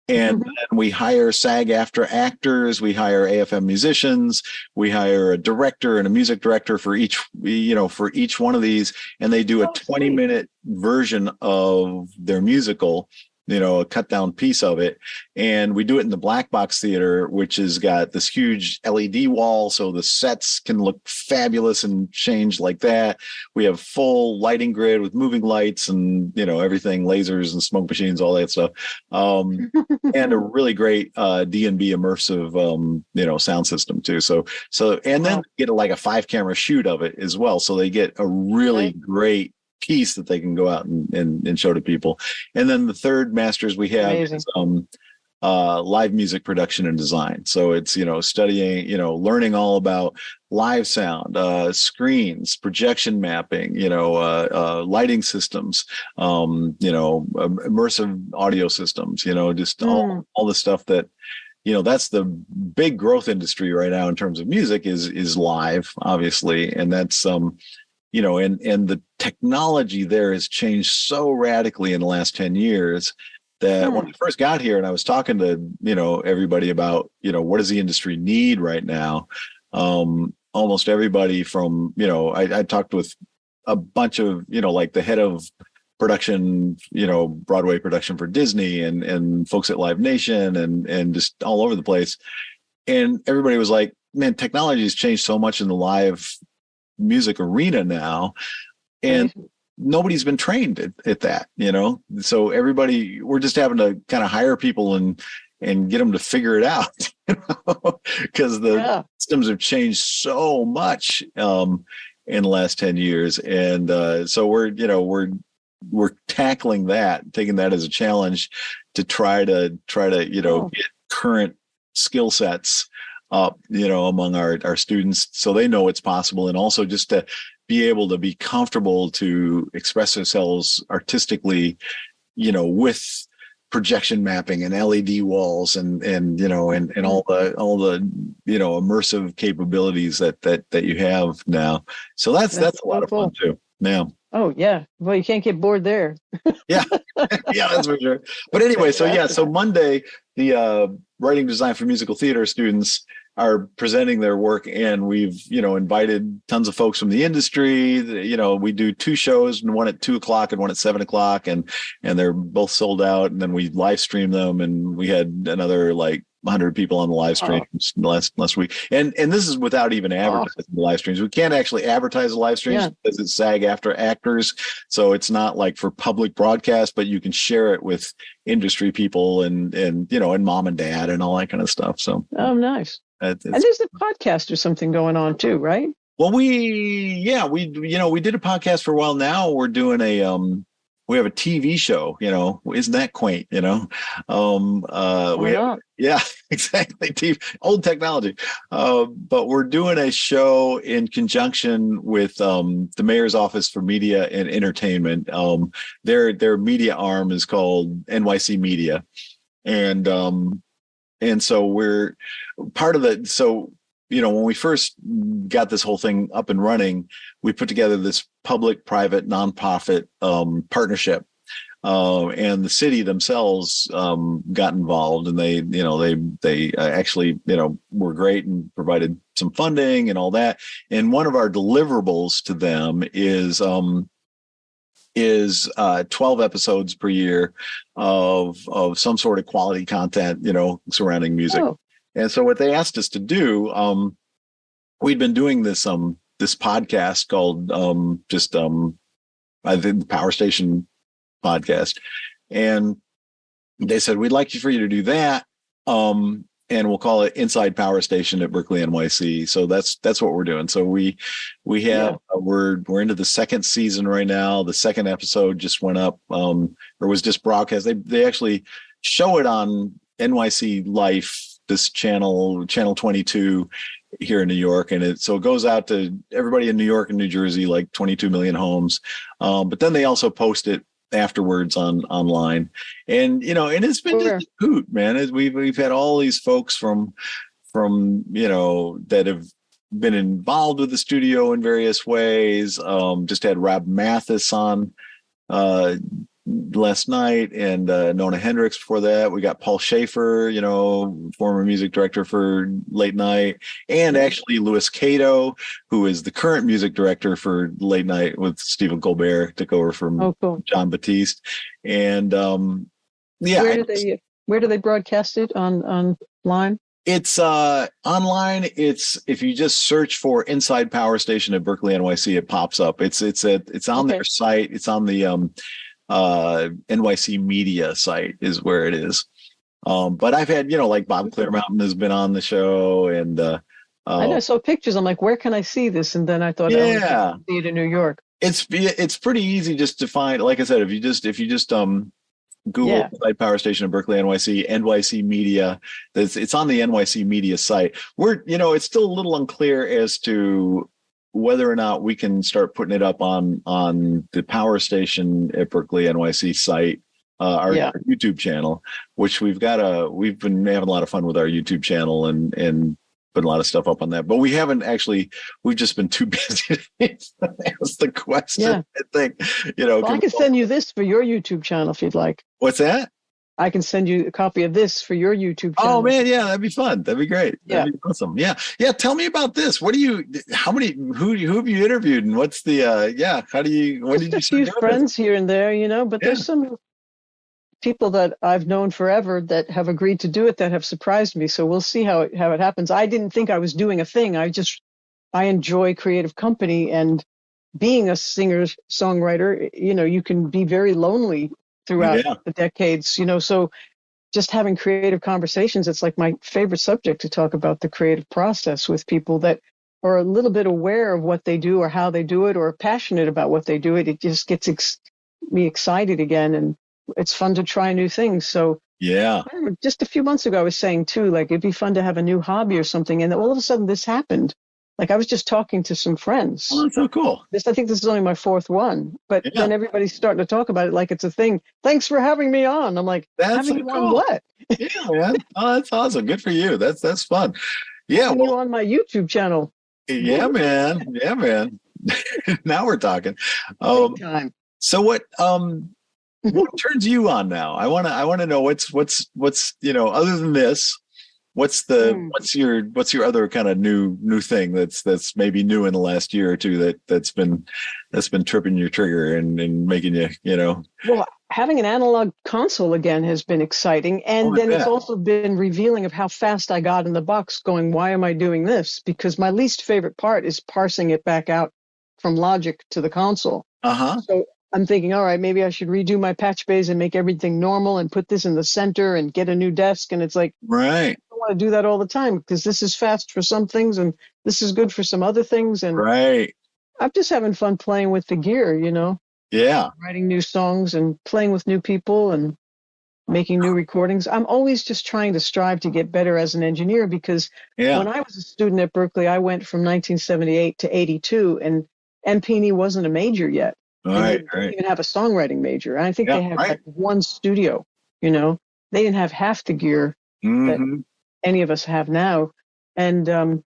And then we hire SAG-AFTRA actors, we hire AFM musicians, we hire a director and a music director for each one of these, and they do a 20-minute version of their musical, a cut down piece of it. And we do it in the Black Box Theater, which has got this huge LED wall, so the sets can look fabulous and change like that. We have full lighting grid with moving lights and everything, lasers and smoke machines, all that stuff, and a really great D&B immersive sound system too. So and then get like a 5-camera shoot of it as well, so they get a really great piece that they can go out and show to people. And then the third masters we have is live music production and design. So it's studying, learning all about live sound, screens, projection mapping, lighting systems, immersive audio systems, just all the stuff that that's the big growth industry right now in terms of music is live, obviously, and that's and the technology there has changed so radically in the last 10 years that when I first got here and I was talking to, everybody about, what does the industry need right now? Almost everybody from, I talked with a bunch of, like the head of production, Broadway production for Disney and folks at Live Nation and just all over the place. And everybody was like, man, technology has changed so much in the live music arena now, and nobody's been trained at that, so we're just having to kind of hire people and get them to figure it out, because the systems have changed so much, in the last 10 years. And so we're tackling that, taking that as a challenge to try to get current skill sets up, among our students, so they know it's possible, and also just to be able to be comfortable to express ourselves artistically, with projection mapping and LED walls and all the immersive capabilities that you have now. So that's a lot of fun too. Yeah. Oh yeah. Well, you can't get bored there. Yeah. Yeah, that's for sure. But anyway, so Monday, the writing design for musical theater students are presenting their work, and we've invited tons of folks from the industry. We do 2 shows, and one at 2:00 and one at 7:00, and they're both sold out. And then we live stream them, and we had another like 100 people on the live streams last week. And this is without even advertising the live streams. We can't actually advertise the live streams because it's SAG-AFTRA actors. So it's not like for public broadcast, but you can share it with industry people and mom and dad and all that kind of stuff. So nice. And there's a podcast or something going on too, right? Well, we did a podcast for a while now. We're doing we have a TV show, isn't that quaint, yeah, exactly. Old technology. But we're doing a show in conjunction with the Mayor's Office for Media and Entertainment. Their media arm is called NYC Media. And so we're part of it. So, when we first got this whole thing up and running, we put together this public-private nonprofit partnership. And the city themselves got involved, and they actually were great and provided some funding and all that. And one of our deliverables to them is 12 episodes per year of some sort of quality content, surrounding music. Oh. And so what they asked us to do, we'd been doing this podcast called I think the Power Station podcast. And they said, we'd like for you to do that. And we'll call it Inside Power Station at Berkeley NYC. So that's what we're doing. So we have we're into the second season right now. The second episode just went up, or was just broadcast. They actually show it on NYC Life, this channel 22 here in New York, and it goes out to everybody in New York and New Jersey, like 22 million homes. But then they also post it afterwards online, and it's been just a hoot, man. We've had all these folks from that have been involved with the studio in various ways. Just had Rob Mathis on last night, and Nona Hendricks before that. We got Paul Schaefer, former music director for Late Night, and actually Louis Cato, who is the current music director for Late Night with Stephen Colbert, took over from John Batiste. And where do they broadcast it online? It's online. It's, if you just search for Inside Power Station at Berkeley NYC, it pops up. It's on their site. It's on the NYC Media site is where it is. But I've had, like Bob Clearmountain has been on the show, and I know, I saw pictures. I'm like, where can I see this? And then I thought, I would see it in New York. It's pretty easy just to find. Like I said, if you just Google Inside Power Station at Berkeley NYC Media, it's on the NYC Media site. It's still a little unclear as to whether or not we can start putting it up on the Power Station at Berkeley NYC site, our YouTube channel, which we've been having a lot of fun with our YouTube channel and put a lot of stuff up on that. But we haven't actually, we've just been too busy to ask the question. Yeah. I think, well, I can send you this for your YouTube channel if you'd like. What's that? I can send you a copy of this for your YouTube channel. Oh man, yeah, that'd be fun. That'd be great. That'd be awesome. Yeah. Yeah. Tell me about this. Who have you interviewed, and what's the, what did you see? A few friends here and there, but there's some people that I've known forever that have agreed to do it that have surprised me. So we'll see how it happens. I didn't think I was doing a thing. I enjoy creative company, and being a singer songwriter, you can be very lonely throughout the decades, so just having creative conversations, it's like my favorite subject, to talk about the creative process with people that or a little bit aware of what they do or how they do it or passionate about what they do, it just gets me excited again. And it's fun to try new things. So Yeah. I remember just a few months ago, I was saying too, like it'd be fun to have a new hobby or something. And all of a sudden this happened. Like I was just talking to some friends. Oh, that's so cool. I think this is only my fourth one, but then everybody's starting to talk about it like it's a thing. Thanks for having me on. I'm like, that's having so you cool. on what? Yeah, man. Oh, that's awesome. Good for you. That's fun. Yeah. Having you on my YouTube channel. Yeah, man. Yeah, man. Now we're talking. Big time. So what turns you on now? I wanna know what's other than this, what's your other kind of new thing that's maybe new in the last year or two that's been tripping your trigger and making you. Well, having an analog console again has been exciting, and then it's also been revealing of how fast I got in the box going, why am I doing this? Because my least favorite part is parsing it back out from Logic to the console. So I'm thinking, all right, maybe I should redo my patch bays and make everything normal and put this in the center and get a new desk. And it's like, right. I don't want to do that all the time because this is fast for some things and this is good for some other things. And right. I'm just having fun playing with the gear, Yeah. Writing new songs and playing with new people and making new recordings. I'm always just trying to strive to get better as an engineer because when I was a student at Berkeley, I went from 1978 to 82 and MPNE wasn't a major yet. Right, and they didn't even have a songwriting major. And I think they had like one studio, They didn't have half the gear that any of us have now. And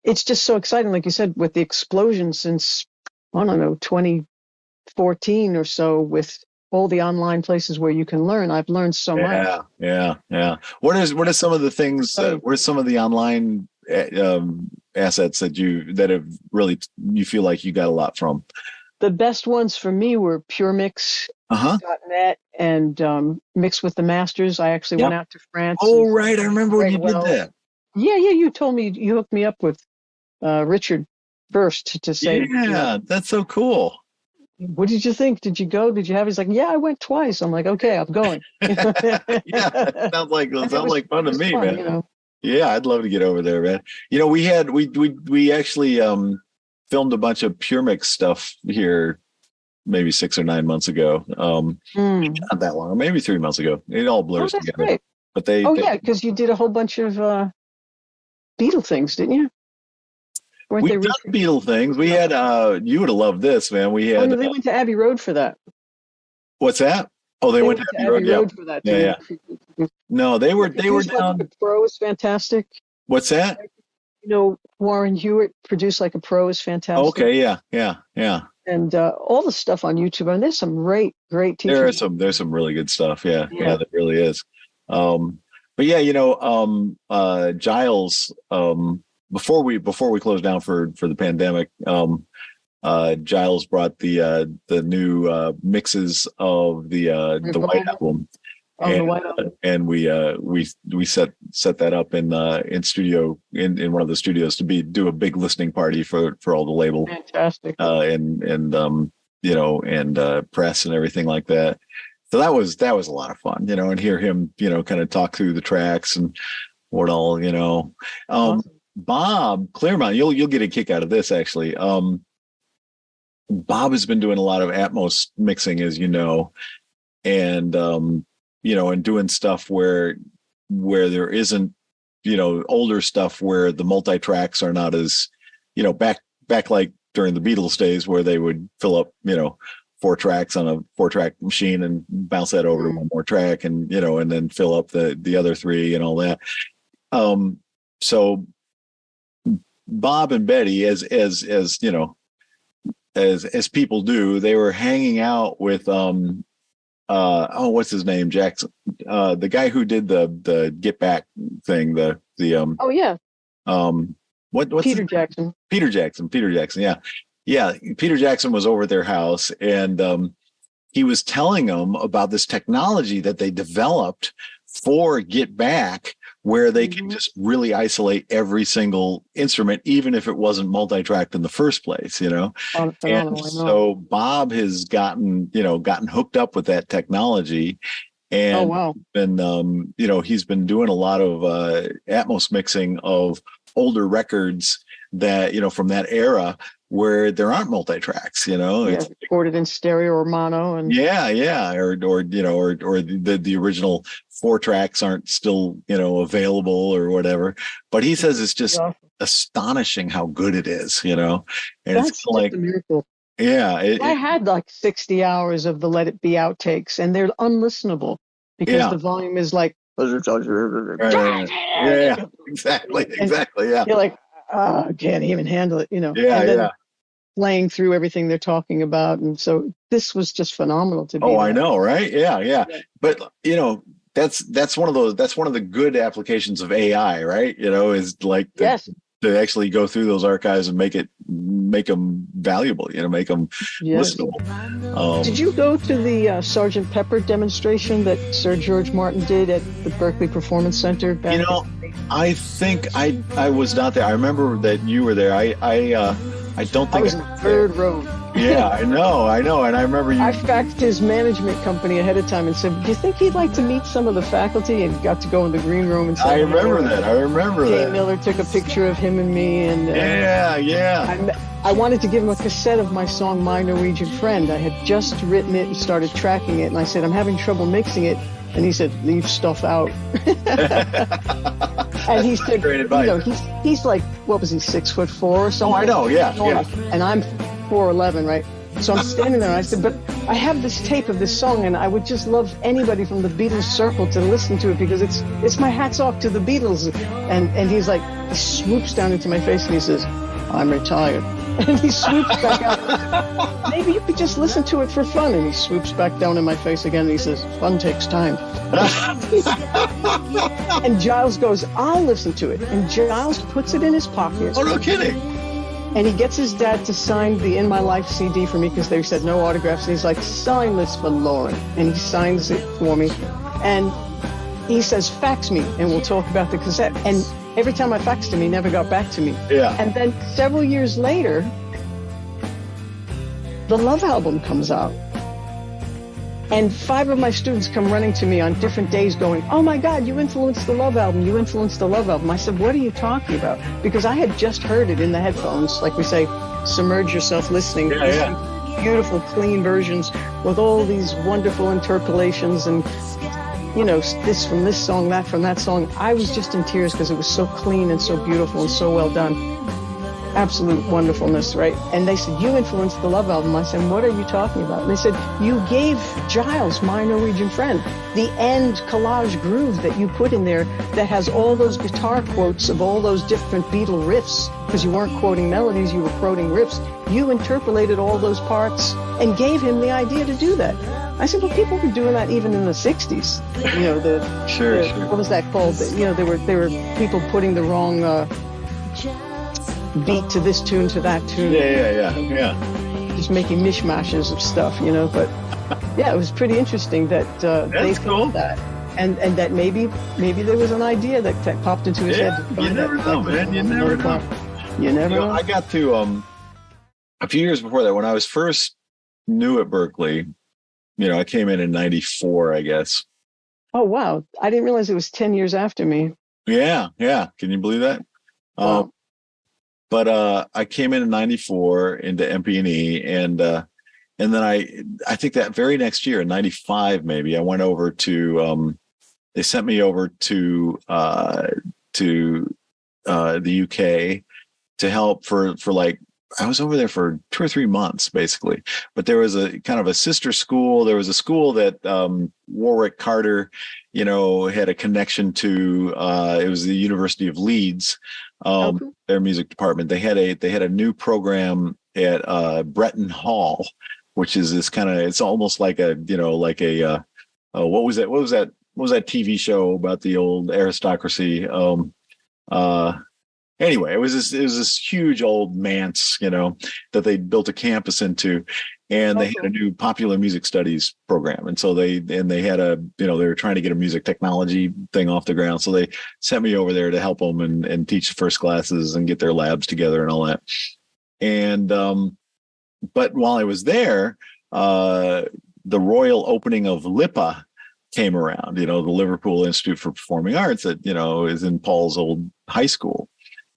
it's just so exciting, like you said, with the explosion since, I don't know, 2014 or so with all the online places where you can learn. I've learned so much. Yeah. What are some of the things, what are some of the online assets that have really, you feel like you got a lot from? The best ones for me were PureMix.net and Mix with the Masters. I actually went out to France. Oh, right. I remember when you did that. Yeah. You told me you hooked me up with Richard first to say. Yeah, that's so cool. What did you think? Did you go? Did you have? He's like, yeah, I went twice. I'm like, okay, I'm going. Yeah, sounds like fun to me, man. Yeah, I'd love to get over there, man. We actually filmed a bunch of PureMix stuff here maybe 6 or 9 months ago. Not that long, maybe 3 months ago. It all blurs together. Great. But because you did a whole bunch of Beatle things, didn't you? We done Beatle things. We had you would have loved this, man. We had they went to Abbey Road for that. What's that? Oh, they went to Abbey Road for that. Yeah. No, they were down. Like a Pro is fantastic. What's that? Warren Hewitt produced like a Pro is fantastic. Okay, yeah. And all the stuff on YouTube. I mean, there's some great teachers. There's some really good stuff. Yeah, there really is. But yeah, Giles. Before we closed down for the pandemic, Giles brought the new mixes of the White Album, and we set that up in studio in one of the studios to do a big listening party for all the label, fantastic, and press and everything like that. So that was a lot of fun, and hear him kind of talk through the tracks and what all awesome. Bob Claremont, you'll get a kick out of this actually. Bob has been doing a lot of Atmos mixing, as you know, and and doing stuff where there isn't, older stuff where the multi-tracks are not as, back like during the Beatles days where they would fill up, 4 tracks on a 4-track machine and bounce that over to one more track and, and then fill up the other 3 and all that. So Bob and Betty, as people do, they were hanging out with what's his name, Jackson, the guy who did the Get Back thing, what's Peter Jackson. Peter Jackson, yeah. Peter Jackson was over at their house, and he was telling them about this technology that they developed for Get Back, where they can just really isolate every single instrument, even if it wasn't multi-tracked in the first place, And so Bob has gotten hooked up with that technology, and he's been doing a lot of Atmos mixing of older records that, from that era where there aren't multi-tracks, Yeah, recorded in stereo or mono, and yeah, or the original 4 tracks aren't still available or whatever. But he says it's just astonishing how good it is, and that's it's like a miracle. Yeah, I had like 60 hours of the Let It Be outtakes, and they're unlistenable because the volume is like, yeah, exactly, yeah. You're like, I can't even handle it, Yeah, and then yeah. playing through everything they're talking about, and so this was just phenomenal to be. Oh, I know, right? Yeah. But that's one of the good applications of AI, right? Is like to actually go through those archives and make them valuable, make them listenable. Did you go to the Sergeant Pepper demonstration that Sir George Martin did at the Berkeley Performance Center? I think I was not there. I remember that you were there. I don't think I was in the third row. Yeah, I know. And I remember I faxed his management company ahead of time and said, do you think he'd like to meet some of the faculty? And got to go in the green room and say, I remember that. Kay Miller took a picture of him and me. And I wanted to give him a cassette of my song, My Norwegian Friend. I had just written it and started tracking it. And I said, I'm having trouble mixing it. And he said, leave stuff out. And he said, he's like, what was he, 6'4" or something? Oh, I know, yeah. And I'm 4'11", right? So I'm standing there and I said, but I have this tape of this song and I would just love anybody from the Beatles circle to listen to it because it's my hats off to the Beatles. And he's like, he swoops down into my face and he says, I'm retired. And he swoops back out. Maybe you could just listen to it for fun. And he swoops back down in my face again and he says, fun takes time. And Giles goes, I'll listen to it. And Giles puts it in his pocket. Oh, no kidding. And he gets his dad to sign the In My Life CD for me because they said no autographs. And he's like, sign this for Lauren. And he signs it for me. And he says, fax me and we'll talk about the cassette. And every time I faxed him, he never got back to me. Yeah. And then several years later, the Love album comes out. And 5 of my students come running to me on different days going, oh my God, you influenced the Love album. You influenced the Love album. I said, what are you talking about? Because I had just heard it in the headphones. Like we say, submerge yourself listening. Beautiful, clean versions with all these wonderful interpolations and this from this song, that from that song. I was just in tears because it was so clean and so beautiful and so well done. Absolute wonderfulness, right? And they said, you influenced the Love album. I said, what are you talking about? And they said, you gave Giles My Norwegian Friend, the end collage groove that you put in there that has all those guitar quotes of all those different Beatle riffs, because you weren't quoting melodies, you were quoting riffs. You interpolated all those parts and gave him the idea to do that. I said, well, people were doing that even in the 60s. Sure. What was that called? There were people putting the wrong beat to this tune to that tune. Yeah. Just making mishmashes of stuff, But yeah, it was pretty interesting that they thought that, and that maybe there was an idea that popped into his head. You never know, man. You never know. You never know. I got to a few years before that when I was first new at Berkeley. I came in 94, I guess. Oh wow! I didn't realize it was 10 years after me. Yeah. Can you believe that? Wow. But I came in 94 into MP&E, and then I think that very next year, in 95 maybe, I went over to they sent me over to the UK to help for like. I was over there for 2 or 3 months, basically. But there was a kind of a sister school. There was a school that Warwick Carter, had a connection to. It was the University of Leeds, their music department. They had a new program at Bretton Hall, which is this kind of. It's almost like a what was that? What was that TV show about the old aristocracy? Anyway, it was this huge old manse, that they built a campus into, and they had a new popular music studies program. And so they had they were trying to get a music technology thing off the ground. So they sent me over there to help them and teach the first classes and get their labs together and all that. And, but while I was there, the royal opening of LIPA came around, the Liverpool Institute for Performing Arts that, is in Paul's old high school.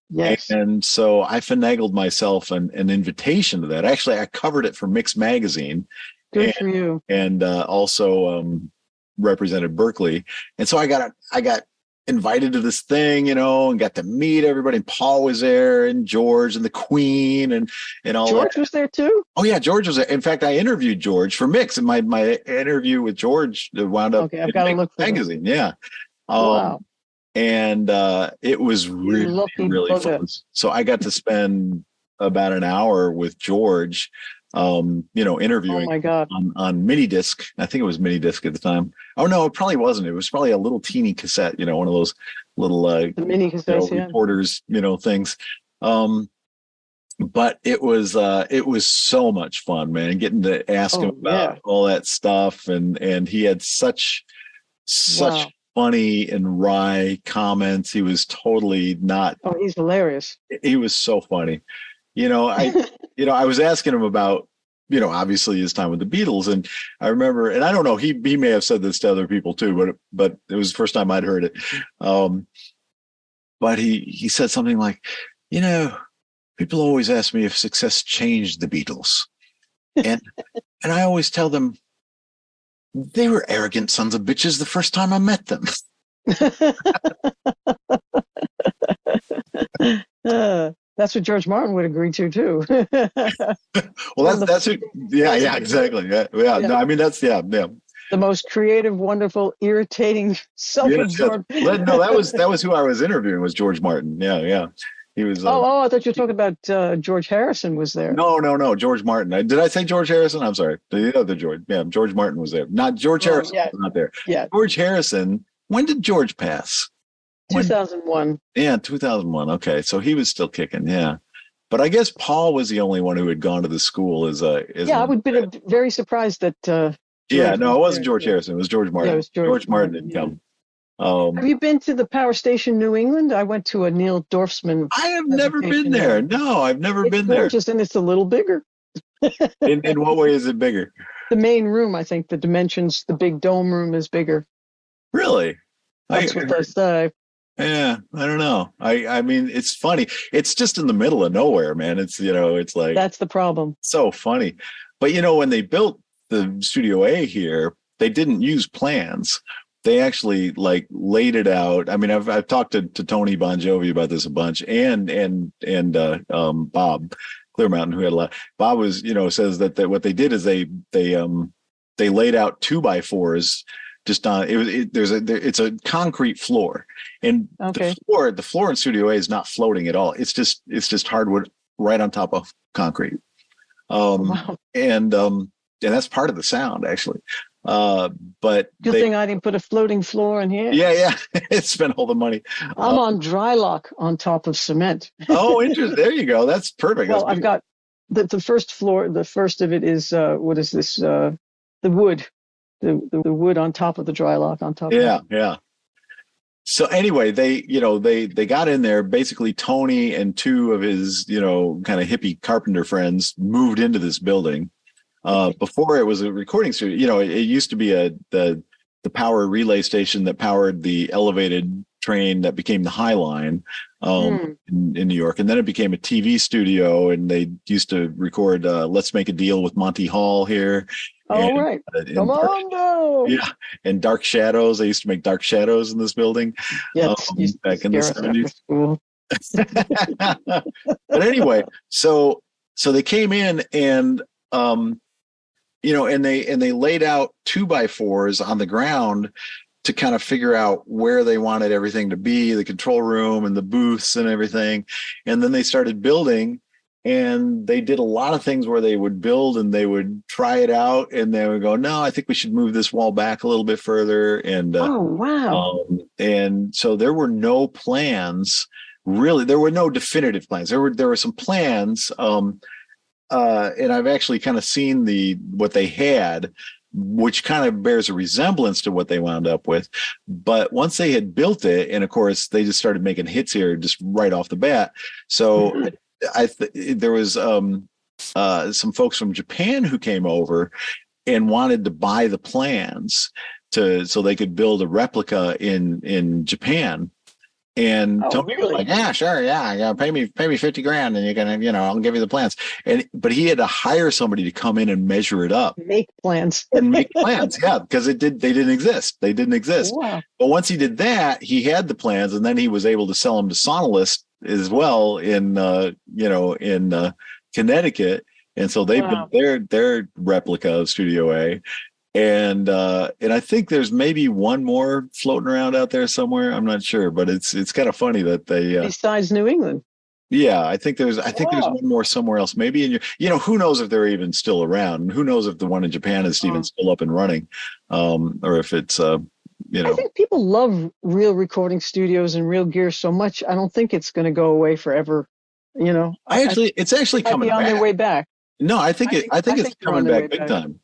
Yes. And so I finagled myself an invitation to that. Actually, I covered it for Mix Magazine, Good for you. and also represented Berkeley. And so I got invited to this thing, and got to meet everybody. And Paul was there, and George, and the Queen, and all. George was there too. Oh yeah, George was there. In fact, I interviewed George for Mix, and my interview with George wound up I've got to look for magazine. Them. Yeah. Wow. And it was really fun. So I got to spend about an hour with George, interviewing. Oh my God. on mini disc. I think it was mini disc at the time. Oh no, it probably wasn't. It was probably a little teeny cassette, one of those little the mini cassettes, reporters, things. But it was so much fun, man, getting to ask him about all that stuff, and he had such funny and wry comments. He was totally not. Oh, he's hilarious. He was so funny. I was asking him about, obviously his time with the Beatles. And I remember, and I don't know, he may have said this to other people too, but it was the first time I'd heard it. But he said something like, people always ask me if success changed the Beatles. And I always tell them, they were arrogant sons of bitches the first time I met them. That's what George Martin would agree to too. Well, that's it. Yeah, exactly. Yeah. No, I mean, that's yeah. The most creative, wonderful, irritating, self-absorbed. No, that was who I was interviewing, was George Martin. Yeah. He was. I thought you were talking about George Harrison was there. No, George Martin. Did I say George Harrison? I'm sorry. The other George. Yeah, George Martin was there. Not George Harrison. Was not there. Yeah. George Harrison. When did George pass? 2001. Yeah, 2001. Okay, so he was still kicking. Yeah, but I guess Paul was the only one who had gone to the school as I would have been very surprised that. It wasn't George Harrison. It was George Martin. Yeah, it was George Martin didn't come. Have you been to the Power Station New England? I went to a Neil Dorfman. I have never been there. No, I've never been there. It's gorgeous, and it's a little bigger. In what way is it bigger? The main room, I think, the dimensions, the big dome room is bigger. Really? That's what they say. Yeah, I don't know. I mean, it's funny. It's just in the middle of nowhere, man. It's, it's like. That's the problem. So funny. But, when they built the Studio A here, they didn't use plans. They actually laid it out. I mean, I've talked to Tony Bon Jovi about this a bunch, and Bob Clear Mountain, who had a lot. Bob was, says that what they did is they laid out 2x4s just on it's a concrete floor, and the floor in Studio A is not floating at all. It's just hardwood right on top of concrete. Wow. And that's part of the sound, actually. But good thing I didn't put a floating floor in here. Yeah. It spent all the money. I'm on dry lock on top of cement. Oh, interesting. There you go. That's perfect. Well, I've got the first floor. The first of it is what is this? The wood, the wood on top of the dry lock on top. Yeah. So anyway, they got in there. Basically, Tony and two of his kind of hippie carpenter friends moved into this building. Before it was a recording studio, it used to be the power relay station that powered the elevated train that became the High Line in New York. And then it became a TV studio, and they used to record Let's Make a Deal with Monty Hall here. Oh, right. Come on, though. Yeah. And Dark Shadows. They used to make Dark Shadows in this building. Yeah, back in the 70s. But anyway, so they came in and and they laid out 2x4s on the ground to kind of figure out where they wanted everything to be, the control room and the booths and everything. And then they started building, and they did a lot of things where they would build and they would try it out, and they would go, no, I think we should move this wall back a little bit further. And oh, wow. And so there were no plans, really. There were no definitive plans. There were some plans. And I've actually kind of seen what they had, which kind of bears a resemblance to what they wound up with. But once they had built it, and of course they just started making hits here just right off the bat. So there was some folks from Japan who came over and wanted to buy the plans so they could build a replica in Japan. And Oh, Tony was really? like, yeah, sure. Yeah. Pay me 50 grand and you're going to, I'll give you the plans. But he had to hire somebody to come in and measure it up Make plans. and make plans. Yeah. Because they didn't exist. They didn't exist. Wow. But once he did that, he had the plans, and then he was able to sell them to Sonolist as well in Connecticut. And so they built their replica of Studio A. And I think there's maybe one more floating around out there somewhere. I'm not sure, but it's kind of funny that they Besides New England. Yeah, I think there's one more somewhere else. Maybe in your, who knows if they're even still around, and who knows if the one in Japan is even still up and running, or if it's I think people love real recording studios and real gear so much. I don't think it's going to go away forever. It's actually coming on back. Their way back. No, I think it's coming back big time.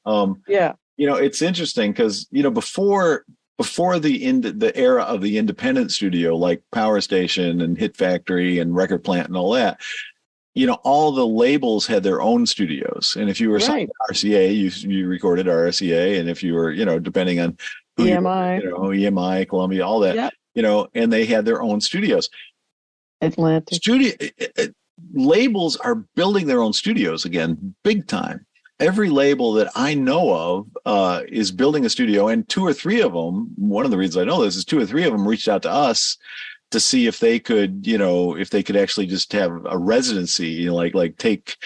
Yeah. It's interesting because, before the era of the independent studio, like Power Station and Hit Factory and Record Plant and all that, all the labels had their own studios. And if you were signed to RCA, you recorded RCA. And if you were, depending on who EMI, EMI, Columbia, all that, and they had their own studios. Atlantic. Labels are building their own studios again, big time. Every label that I know of is building a studio, and 2 or 3 of them, one of the reasons I know this is 2 or 3 of them reached out to us to see if they could, actually just have a residency, like take,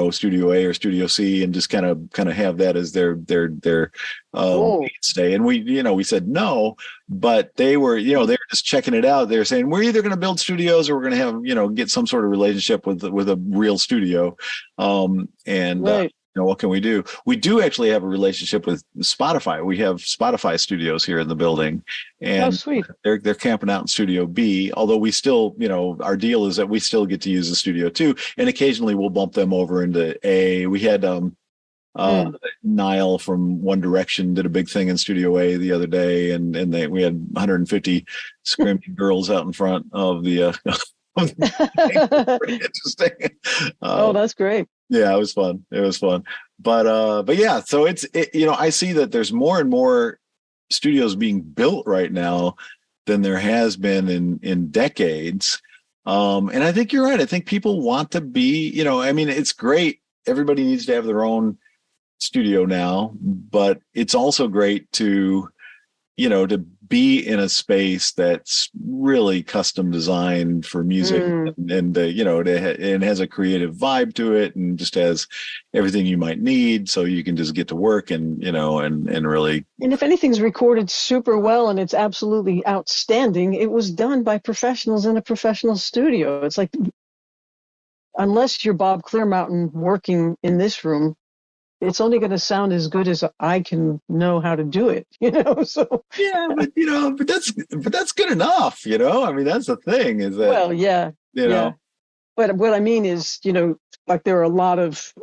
Studio A or Studio C and just kind of have that as their mainstay. And we said no, but they were, they were just checking it out. They were saying, we're either going to build studios or we're going to have, get some sort of relationship with a real studio. What can we do? We do actually have a relationship with Spotify. We have Spotify studios here in the building, and sweet. They're camping out in Studio B. Although we still, our deal is that we still get to use the Studio 2, and occasionally we'll bump them over into A. We had Niall from One Direction did a big thing in Studio A the other day, and we had 150 screaming girls out in front of the. Interesting. That's great. Yeah, it was fun. But yeah, so I see that there's more and more studios being built right now than there has been in decades. And I think you're right. I think people want to be, it's great. Everybody needs to have their own studio now, but it's also great to be in a space that's really custom designed for music and it has a creative vibe to it and just has everything you might need. So you can just get to work and really. And if anything's recorded super well and it's absolutely outstanding, it was done by professionals in a professional studio. It's like, unless you're Bob Clearmountain working in this room, it's only going to sound as good as I can know how to do it, so. Yeah, but that's good enough, I mean, that's the thing is that. Well, yeah. But what I mean is, like there are a lot of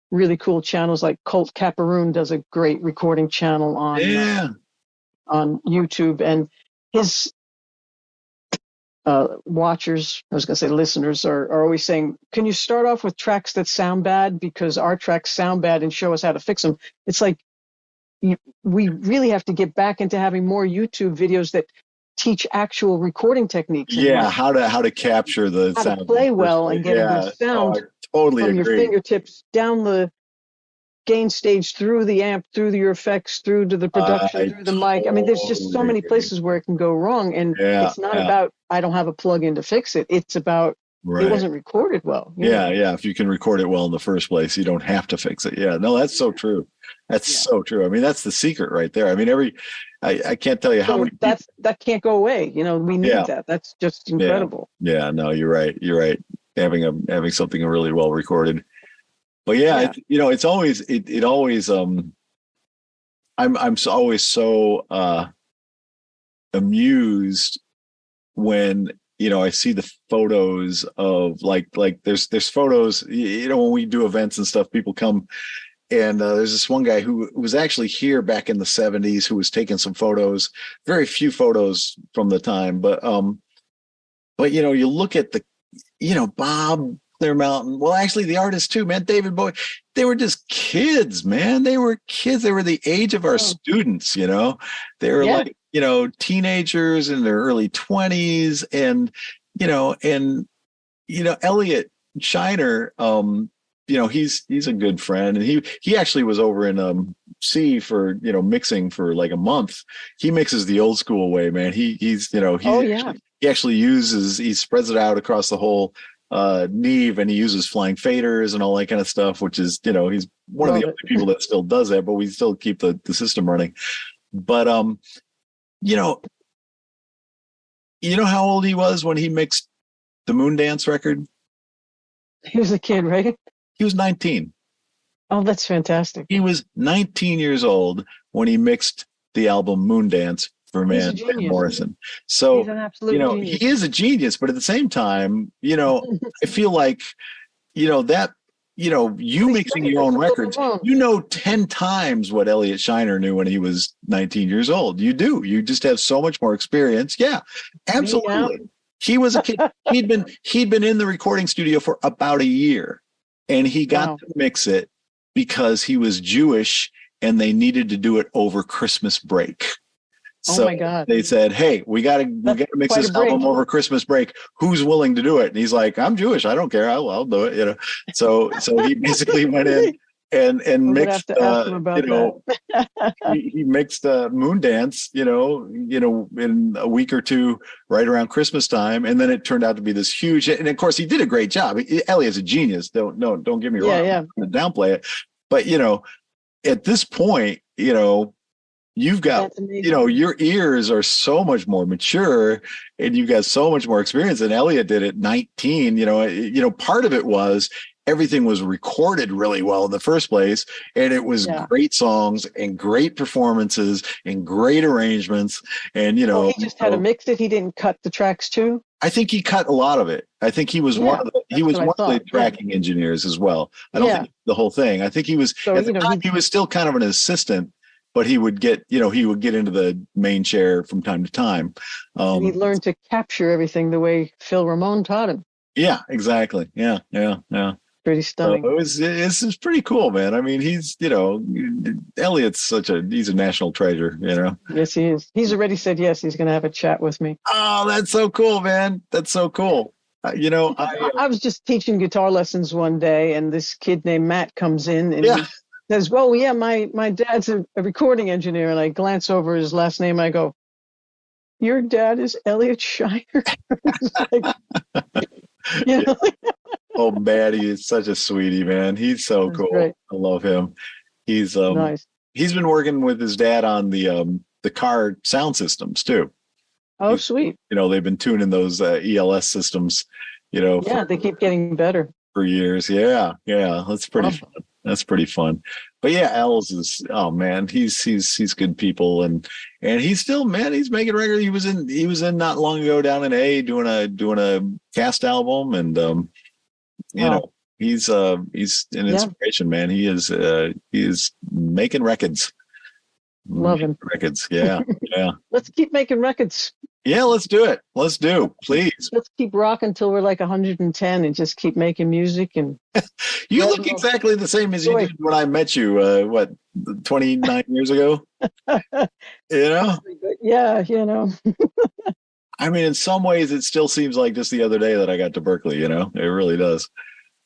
really cool channels, like Colt Caparoon does a great recording channel on YouTube, and his watchers, I was going to say listeners, are always saying, can you start off with tracks that sound bad because our tracks sound bad and show us how to fix them? It's like we really have to get back into having more YouTube videos that teach actual recording techniques. Yeah, how to capture the how sound, to play well and get a good sound totally from agree. Your fingertips down the gain stage, through the amp, through your effects, through to the production, through the mic. I mean, there's just so many places where it can go wrong, and it's not about I don't have a plug-in to fix it. It's about it wasn't recorded well. Yeah. If you can record it well in the first place, you don't have to fix it. Yeah, no, that's so true. That's so true. I mean, that's the secret right there. I mean, I can't tell you how many. That can't go away. We need that. That's just incredible. Yeah. No, you're right. Having something really well recorded. But it's always it always I'm always so amused when I see the photos of like there's photos when we do events and stuff, people come and there's this one guy who was actually here back in the 70s who was taking some photos, very few photos from the time, but you look at the Bob Clearmountain. Well, actually, the artists too, man. David Bowie. They were just kids, man. They were kids. They were the age of our students. They were like teenagers in their early 20s, and Elliot Shiner, he's a good friend, and he actually was over in C for mixing for like a month. He mixes the old school way, man. He actually he spreads it out across the whole Neve, and he uses flying faders and all that kind of stuff, which is he's one of the only people that still does that, but we still keep the system running. But you know how old he was when he mixed the Moondance record? He was a kid, right? He was 19. Oh, that's fantastic. He was 19 years old when he mixed the album Moondance for Van Morrison. So, he's an absolute genius. He is a genius, but at the same time, I feel like, that, you mixing your own records, 10 times what Elliot Shiner knew when he was 19 years old. You do. You just have so much more experience. Yeah, absolutely. Yeah. He was a kid. He'd been in the recording studio for about a year, and he got to mix it because he was Jewish and they needed to do it over Christmas break. So my God. They said, "Hey, we got to mix this album over Christmas break. Who's willing to do it?" And he's like, "I'm Jewish. I don't care. I'll do it." So he basically went in and mixed. He mixed Moondance. In a week or two, right around Christmas time, and then it turned out to be this huge. And of course, he did a great job. Elliot's a genius. Don't get me wrong. Yeah. Downplay it, but at this point, you've got, your ears are so much more mature, and you've got so much more experience than Elliot did at 19. Part of it was everything was recorded really well in the first place, and it was great songs and great performances and great arrangements. And he just had to mix it. He didn't cut the tracks too. I think he cut a lot of it. I think he was one of the tracking engineers as well. I don't think the whole thing. I think he was at the time, he was still kind of an assistant, but he would get into the main chair from time to time. And he learned to capture everything the way Phil Ramone taught him. Yeah, exactly. Yeah. Pretty stunning. So it's pretty cool, man. I mean, he's, Elliot's he's a national treasure, Yes, he is. He's already said yes. He's going to have a chat with me. Oh, that's so cool, man. That's so cool. I was just teaching guitar lessons one day, and this kid named Matt comes in and he says, "Well, yeah, my dad's a recording engineer." And I glance over his last name. And I go, "Your dad is Elliot Shiner?" Oh, Maddie is such a sweetie, man. He's so cool. Great. I love him. He's nice. He's been working with his dad on the car sound systems too. Oh, sweet. They've been tuning those ELS systems. They keep getting better for years. Yeah. That's pretty fun. That's pretty fun. But yeah, Els is, oh man, he's good people, and he's still, man, he's making records. He was in not long ago down in A doing a cast album, and he's an inspiration, man. He is making records. Love him. Records. Yeah. Let's keep making records. Yeah, let's do it. Let's do, please. Let's keep rocking until we're like 110 and just keep making music. And you look exactly the same as you did when I met you, 29 years ago? Yeah, I mean, in some ways, it still seems like just the other day that I got to Berkeley, it really does.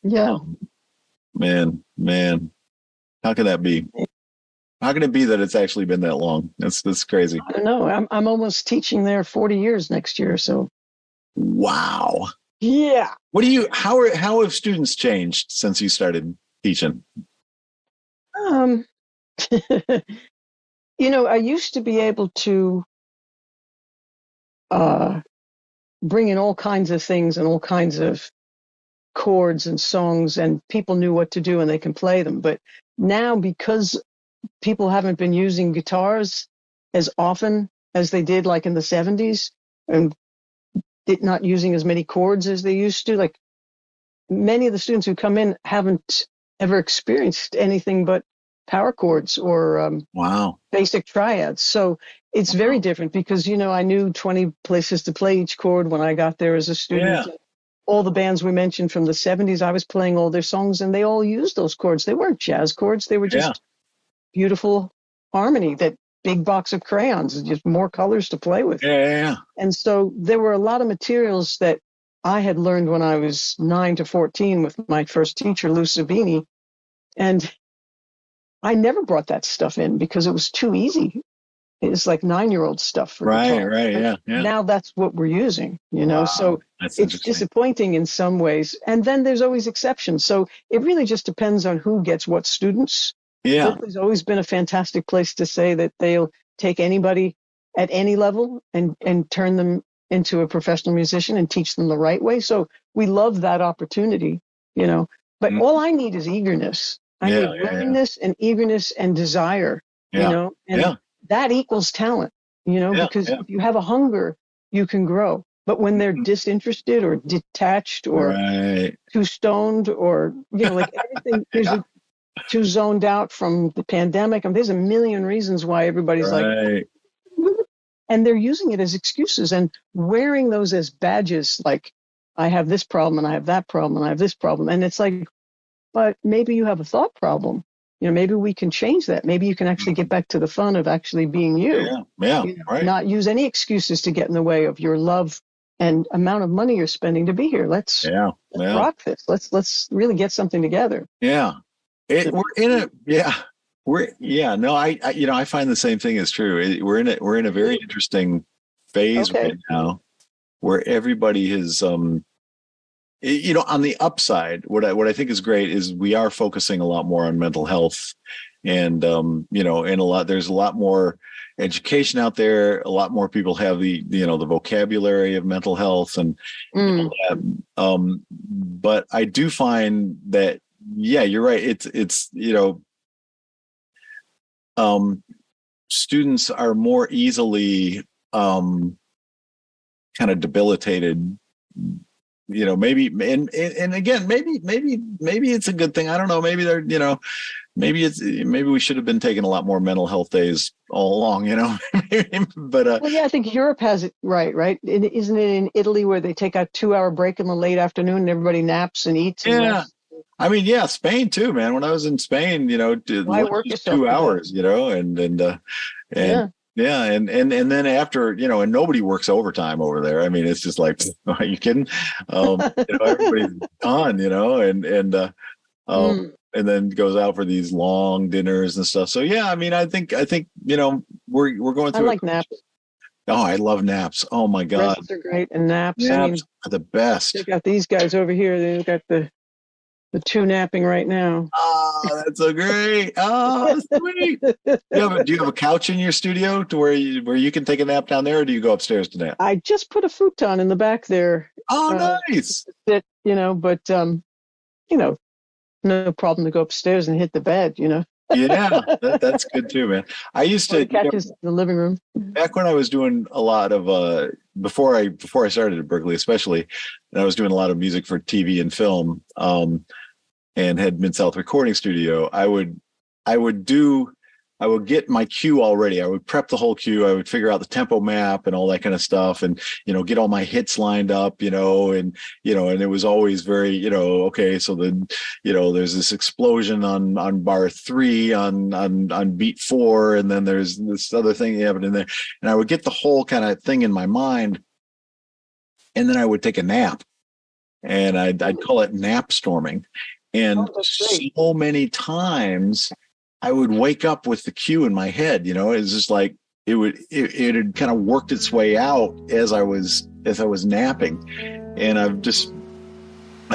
Yeah. Man, how can that be? How can it be that it's actually been that long? That's crazy. I don't know. I'm almost teaching there 40 years next year. So. Wow. Yeah. How have students changed since you started teaching? I used to be able to bring in all kinds of things and all kinds of chords and songs, and people knew what to do and they can play them. But now, because people haven't been using guitars as often as they did like in the 70s, and not using as many chords as they used to, like many of the students who come in haven't ever experienced anything but power chords or basic triads. So it's very different because, I knew 20 places to play each chord when I got there as a student. Yeah. All the bands we mentioned from the 70s, I was playing all their songs and they all used those chords. They weren't jazz chords. They were just beautiful harmony that big box of crayons, just more colors to play with. Yeah. And so there were a lot of materials that I had learned when I was 9 to 14 with my first teacher, Lou Savini. And I never brought that stuff in because it was too easy. It's like 9-year-old stuff for guitar. Right. Yeah. Now that's what we're using, Wow, so it's disappointing in some ways. And then there's always exceptions. So it really just depends on who gets what students. Yeah. Berklee's always been a fantastic place to say that they'll take anybody at any level and turn them into a professional musician and teach them the right way. So we love that opportunity, but all I need is eagerness. I need willingness and eagerness and desire, and that equals talent, because if you have a hunger, you can grow. But when they're disinterested or detached or too stoned or, like everything, there's too zoned out from the pandemic. There's a million reasons why everybody's like, and they're using it as excuses and wearing those as badges. Like, I have this problem and I have that problem and I have this problem. And it's like, but maybe you have a thought problem. Maybe we can change that. Maybe you can actually get back to the fun of actually being you. Not use any excuses to get in the way of your love and amount of money you're spending to be here. Let's rock this. Let's really get something together. Yeah. We're in a I find the same thing is true. We're in a very interesting phase right now where everybody is on the upside, what I think is great is we are focusing a lot more on mental health and there's a lot more education out there. A lot more people have the vocabulary of mental health and but I do find that you're right. It's students are more easily kind of debilitated, maybe, and again, maybe it's a good thing. I don't know. Maybe they're, maybe we should have been taking a lot more mental health days all along, but, I think Europe has it right. Isn't it in Italy where they take a 2-hour break in the late afternoon and everybody naps and eats? And Spain too, man. When I was in Spain, why work 2 hours, and then after, and nobody works overtime over there. It's just like, are you kidding? Everybody's gone, and then goes out for these long dinners and stuff. So I think we're going through. I like naps. Oh, I love naps. Oh my God, Rests are great, and naps are the best. They got these guys over here. They've got the two napping right now. Oh, that's so great. Oh, sweet. Do you have a couch in your studio to where you can take a nap down there, or do you go upstairs to nap? I just put a futon in the back there. Oh, nice. But no problem to go upstairs and hit the bed, Yeah, that's good too, man. I used to catch in the living room. Back when I was doing a lot of before I started at Berklee, especially, and I was doing a lot of music for TV and film, and had Mid-South Recording Studio. I would get my cue already. I would prep the whole cue. I would figure out the tempo map and all that kind of stuff, and get all my hits lined up, and it was always very, okay, so then there's this explosion on bar 3 on beat 4, and then there's this other thing happening there, and I would get the whole kind of thing in my mind, and then I would take a nap, and I'd call it nap storming, and so many times I would wake up with the cue in my head. It was just like it had kind of worked its way out as I was napping, and I've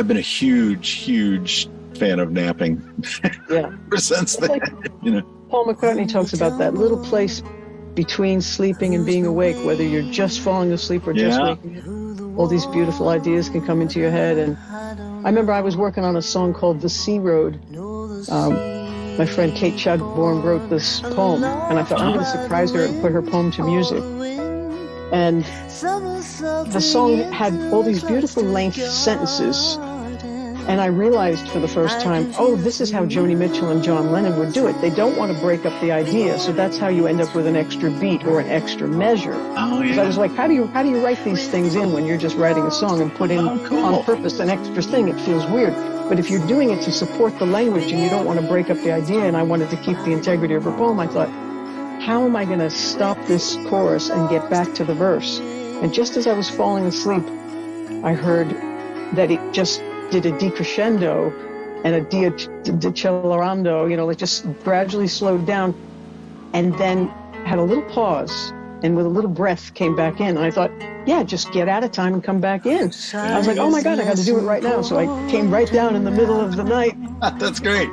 been a huge fan of napping. Ever since then. Paul McCartney talks about that little place between sleeping and being awake, whether you're just falling asleep or just waking up. All these beautiful ideas can come into your head. And I remember I was working on a song called The Sea Road. My friend Kate Chadbourne wrote this poem, and I thought I'm going to surprise her and put her poem to music. And the song had all these beautiful length sentences, and I realized for the first time, this is how Joni Mitchell and John Lennon would do it. They don't want to break up the idea, so that's how you end up with an extra beat or an extra measure. Because I was like, how do you write these things in when you're just writing a song and put in on purpose an extra thing? It feels weird. But if you're doing it to support the language and you don't want to break up the idea, and I wanted to keep the integrity of her poem, I thought, how am I going to stop this chorus and get back to the verse? And just as I was falling asleep, I heard that it just did a decrescendo and a decellerando, it just gradually slowed down and then had a little pause and with a little breath came back in. And I thought, yeah, just get out of time and come back in. I was like, oh my God, I got to do it right now. So I came right down in the middle of the night. That's great.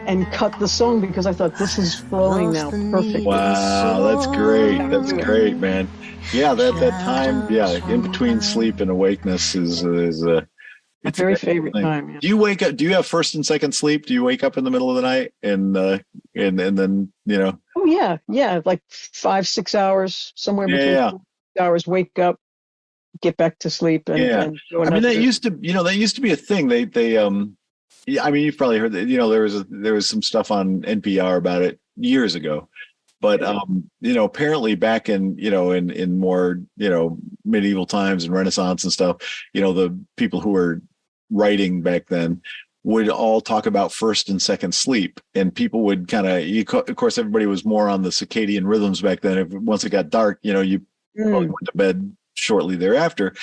And cut the song because I thought this is flowing now perfect. Wow, that's great. That's great, man. Yeah, that time, in between sleep and awakeness is my very favorite time. Yeah. Do you wake up? Do you have first and second sleep? Do you wake up in the middle of the night and then Oh yeah, like 5-6 hours, somewhere between 6 hours. Wake up, get back to sleep, and go. I mean, that used to be a thing. I mean, you've probably heard that. There was some stuff on NPR about it years ago, but apparently back in in more medieval times and Renaissance and stuff, the people who were writing back then would all talk about first and second sleep, and people would of course, everybody was more on the circadian rhythms back then. Once it got dark, you probably went to bed shortly thereafter,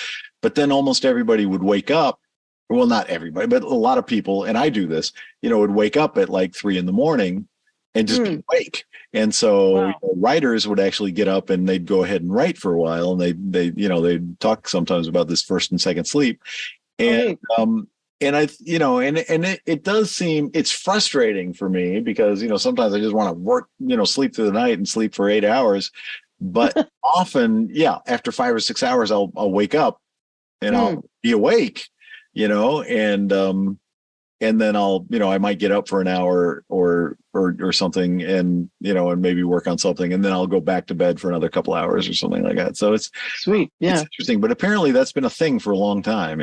but then almost everybody would wake up. Well, not everybody, but a lot of people, and I do this, would wake up at like 3 a.m. and just be awake. And so writers would actually get up and they'd go ahead and write for a while. And they'd talk sometimes about this first and second sleep. And, it does seem, it's frustrating for me because, sometimes I just want to work, sleep through the night and sleep for 8 hours. But often, after 5 or 6 hours, I'll wake up and I'll be awake. And then I'll, I might get up for an hour or something and maybe work on something. And then I'll go back to bed for another couple hours or something like that. So it's sweet. Yeah. It's interesting. But apparently that's been a thing for a long time,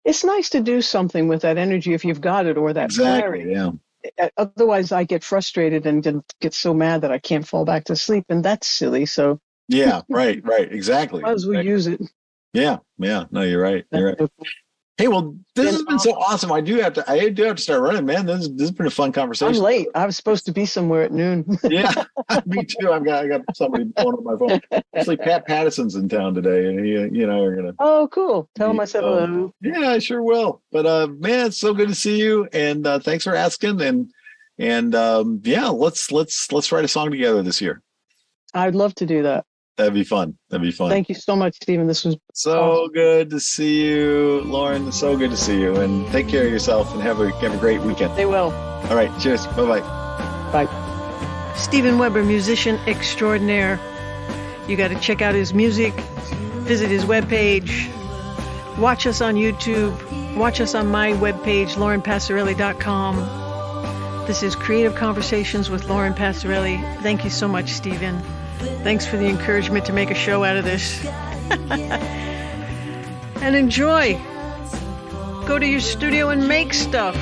It's nice to do something with that energy if you've got it or that clarity. Yeah. Otherwise I get frustrated and get so mad that I can't fall back to sleep. And that's silly. So yeah, right. Exactly. Might as well use it. Yeah. No, you're right. You're right. Hey, well, this has been so awesome. I do have to start running, man. This has been a fun conversation. I'm late. I was supposed to be somewhere at noon. Yeah, me too. I got somebody blowing up my phone. Actually, Pat Patterson's in town today, and we're gonna. Oh, cool! Tell him I said hello. Yeah, I sure will. But man, it's so good to see you, and thanks for asking. And let's write a song together this year. I'd love to do that. That'd be fun. Thank you so much, Stephen. This was so awesome. Good to see you, Lauren. So good to see you. And take care of yourself and have a great weekend. They will. All right. Cheers. Bye-bye. Bye. Stephen Weber, musician extraordinaire. You got to check out his music, visit his webpage, watch us on YouTube, watch us on my webpage, laurenpassarelli.com. This is Creative Conversations with Lauren Passarelli. Thank you so much, Stephen. Thanks for the encouragement to make a show out of this. And enjoy. Go to your studio and make stuff.